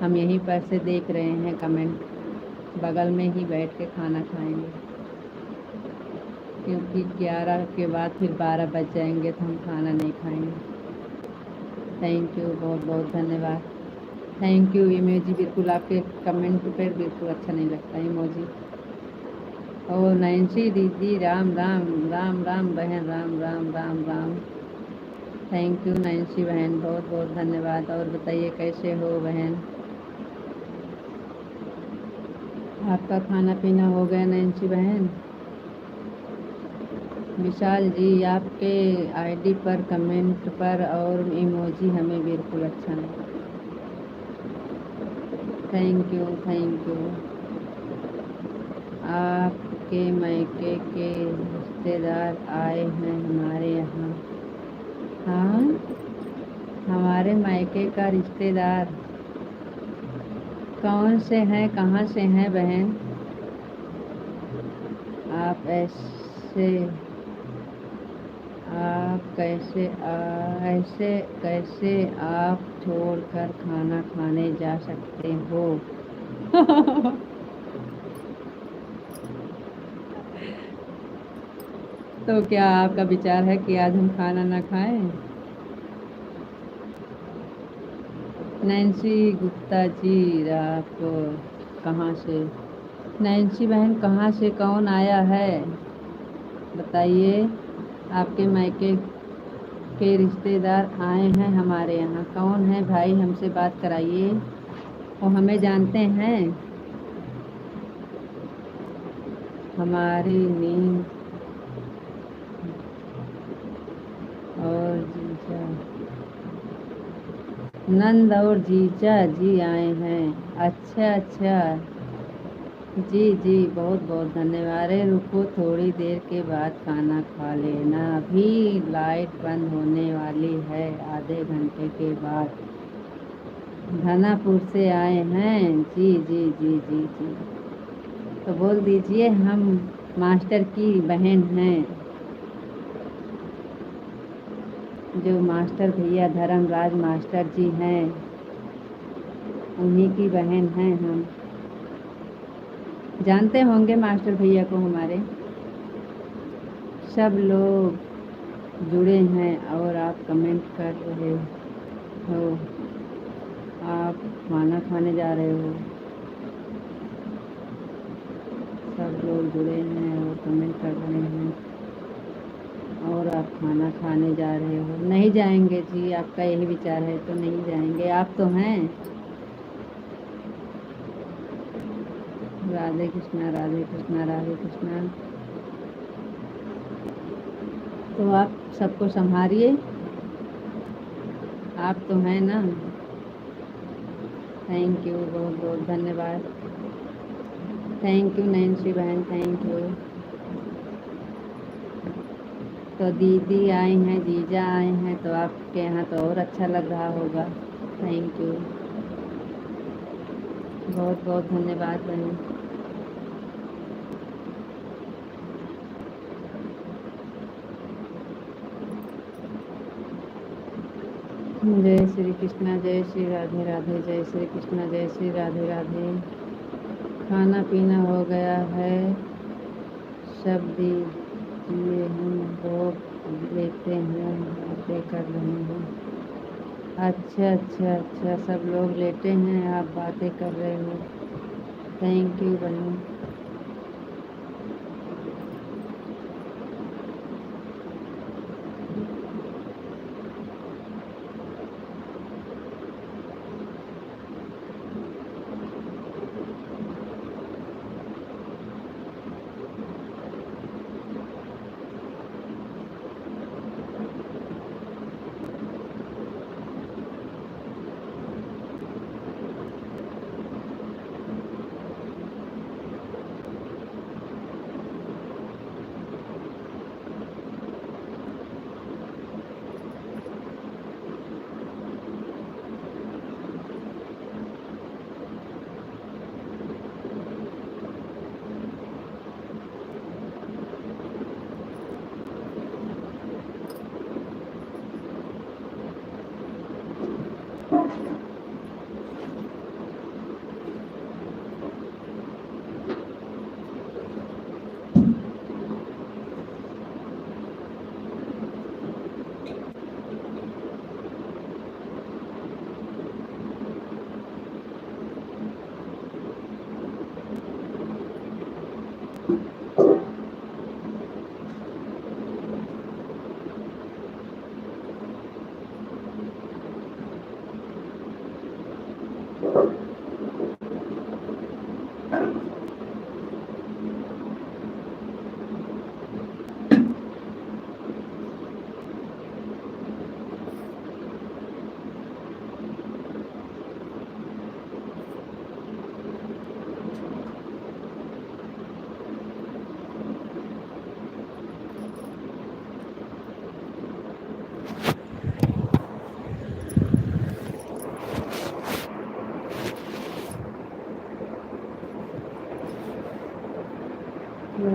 Speaker 1: हम यहीं पर से देख रहे हैं कमेंट, बगल में ही बैठ के खाना खाएंगे, क्योंकि 11 के बाद फिर 12 बज जाएंगे तो हम खाना नहीं खाएंगे। थैंक यू, बहुत बहुत धन्यवाद। थैंक यू इमोजी, बिल्कुल आपके कमेंट पर बिल्कुल अच्छा नहीं लगता इमोजी। ओ नैन्सी दीदी, राम राम, राम राम बहन, Ram Ram Ram Ram. Thank you Nancy बहन, बहुत बहुत धन्यवाद। और बताइए कैसे हो बहन? आपका खाना पीना हो गया नैन्सी बहन? विशाल जी आपके आईडी पर कमेंट पर और इमोजी हमें बिल्कुल अच्छा नहीं। Thank you, thank you. आपके मायके के रिश्तेदार आए हैं हमारे यहाँ। हाँ, हमारे मायके का रिश्तेदार कौन से हैं, कहाँ से हैं बहन? आप ऐसे कैसे आप छोड़कर खाना खाने जा सकते हो? तो क्या आपका विचार है कि आज हम खाना ना खाएं? नैन्सी गुप्ता जी, आप कहाँ से? नैन्सी बहन कहाँ से, कौन आया है बताइए? आपके मायके के रिश्तेदार आए हैं हमारे यहाँ, कौन है भाई? हमसे बात कराइए, वो हमें जानते हैं? हमारी नींद और जीजा, नंद और जीजा जी आए हैं। अच्छा अच्छा, जी जी, बहुत बहुत धन्यवाद। अरे रुको, थोड़ी देर के बाद खाना खा लेना, अभी लाइट बंद होने वाली है, आधे घंटे के बाद। धनापुर से आए हैं? जी जी जी जी जी, तो बोल दीजिए हम मास्टर की बहन हैं, जो मास्टर भैया धर्मराज मास्टर जी हैं, उन्हीं की बहन हैं हम। जानते होंगे मास्टर भैया को हमारे। सब लोग जुड़े हैं और आप कमेंट कर रहे हो। आप खाना खाने जा रहे हो। सब लोग जुड़े हैं और कमेंट कर रहे हैं और आप खाना खाने जा रहे हो। नहीं जाएंगे जी, आपका यही विचार है तो नहीं जाएंगे। आप तो हैं। राधे कृष्णा, राधे कृष्णा, राधे कृष्णा। तो आप सबको संभालिए। आप तो हैं ना। थैंक यू, बहुत बहुत धन्यवाद। थैंक यू नैन्सी बहन, थैंक यू। तो दीदी आई हैं, जीजा आए हैं, तो आपके यहाँ तो और अच्छा लग रहा होगा। थैंक यू, बहुत बहुत धन्यवाद बहन। जय श्री कृष्णा, जय श्री राधे राधे, जय श्री कृष्णा, जय श्री राधे राधे। खाना पीना हो गया है, सब दीजिए, हम लोग लेते हैं, बातें कर रहे हैं। अच्छा अच्छा अच्छा, सब लोग लेटे हैं, आप बातें कर रहे हो। थैंक यू बहन।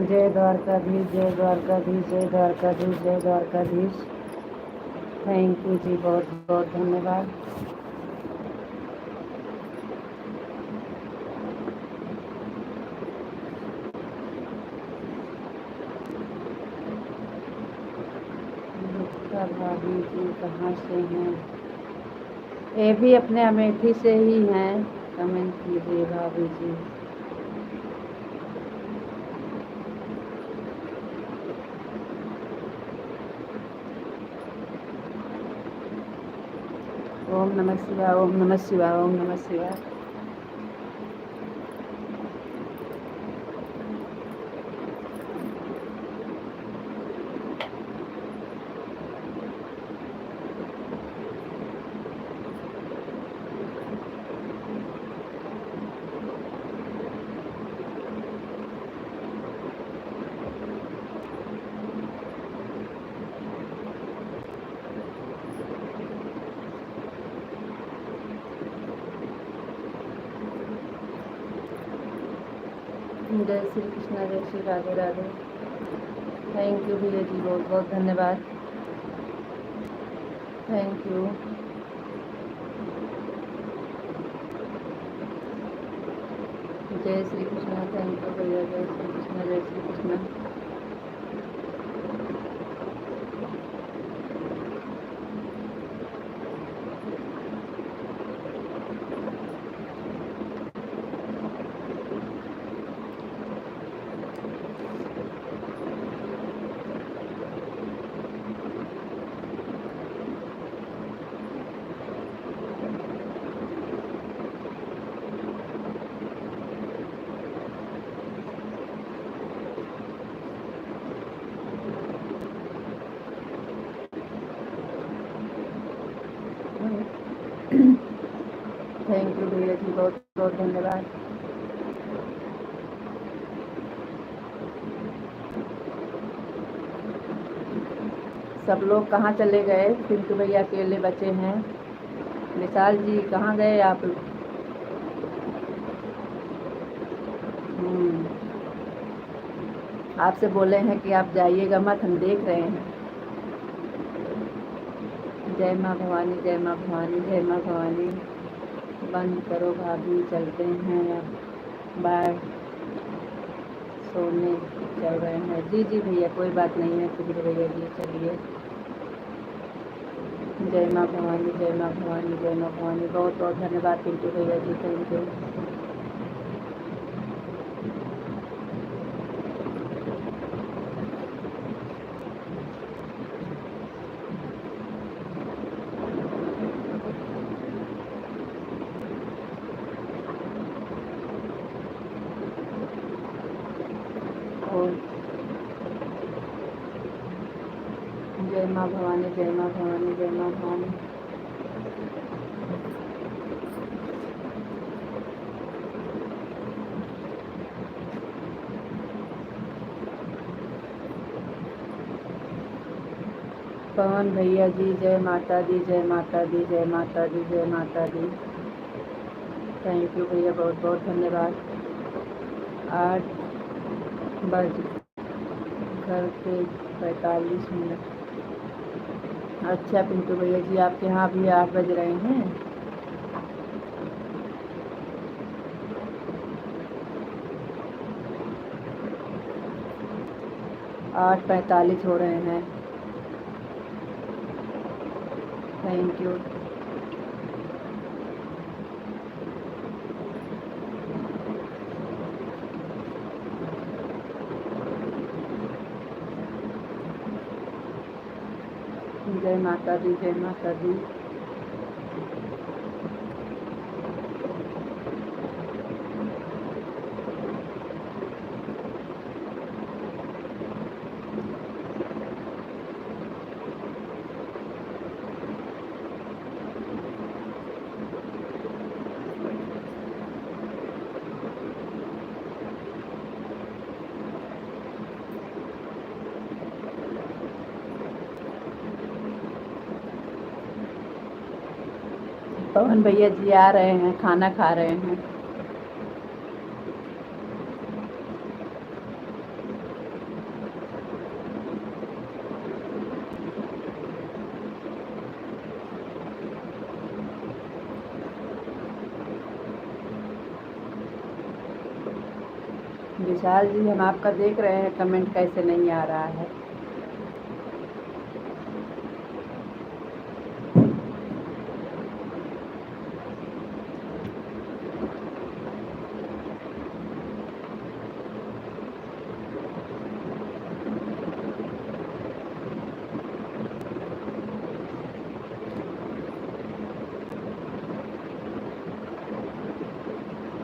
Speaker 1: जय द्वारकाधीश, जय द्वारकाधीश, जय द्वारकाधीश, जय द्वारकाधीश। थैंक यू जी, बहुत बहुत धन्यवाद। गुप्ता भाभी जी कहाँ से हैं? ये भी अपने अमेठी से ही हैं। कमेंट कीजिए भाभी जी। ओम नमः शिवाय, ओम नमः शिवाय, ओम नमः शिवाय। जय श्री कृष्णा, जय श्री राधे राधे। थैंक यू भैया जी, बहुत बहुत धन्यवाद। Thank you. जय श्री कृष्ण। थैंक यू भैया। जय श्री कृष्ण, जय श्री कृष्ण। थैंक यू भैया जी, बहुत बहुत धन्यवाद। सब लोग कहाँ चले गए? पिंटू भैया अकेले बचे हैं। विशाल जी कहाँ गए आप? आपसे बोले हैं कि आप जाइएगा मत, हम देख रहे हैं। जय माँ भवानी, जय माँ भवानी, जय माँ भवानी। बंद करो भाभी, चलते हैं अब, बाय। सोने चल रहे हैं। जी जी भैया, कोई बात नहीं है फिक्र भैया जी, चलिए। जय माँ भवानी, जय माँ भवानी, जय माँ भवानी। बहुत बहुत धन्यवाद पिंटू भैया जी, थैंक यू। और जय माँ भवानी, जय माँ भवानी, जय माँ भवानी। पवन भैया जी, जय माता दी, जय माता दी, जय माता दी, जय माता दी। थैंक यू भैया, बहुत बहुत धन्यवाद। 8 बज कर के 45 मिनट। अच्छा पिंटू भैया जी, आपके यहाँ अभी 8 बज रहे हैं। 8:45 हो रहे हैं। Thank you. जय माता दी, जय माता दी। पवन भैया जी आ रहे हैं, खाना खा रहे हैं। विशाल जी, हम आपका देख रहे हैं, कमेंट कैसे नहीं आ रहा है।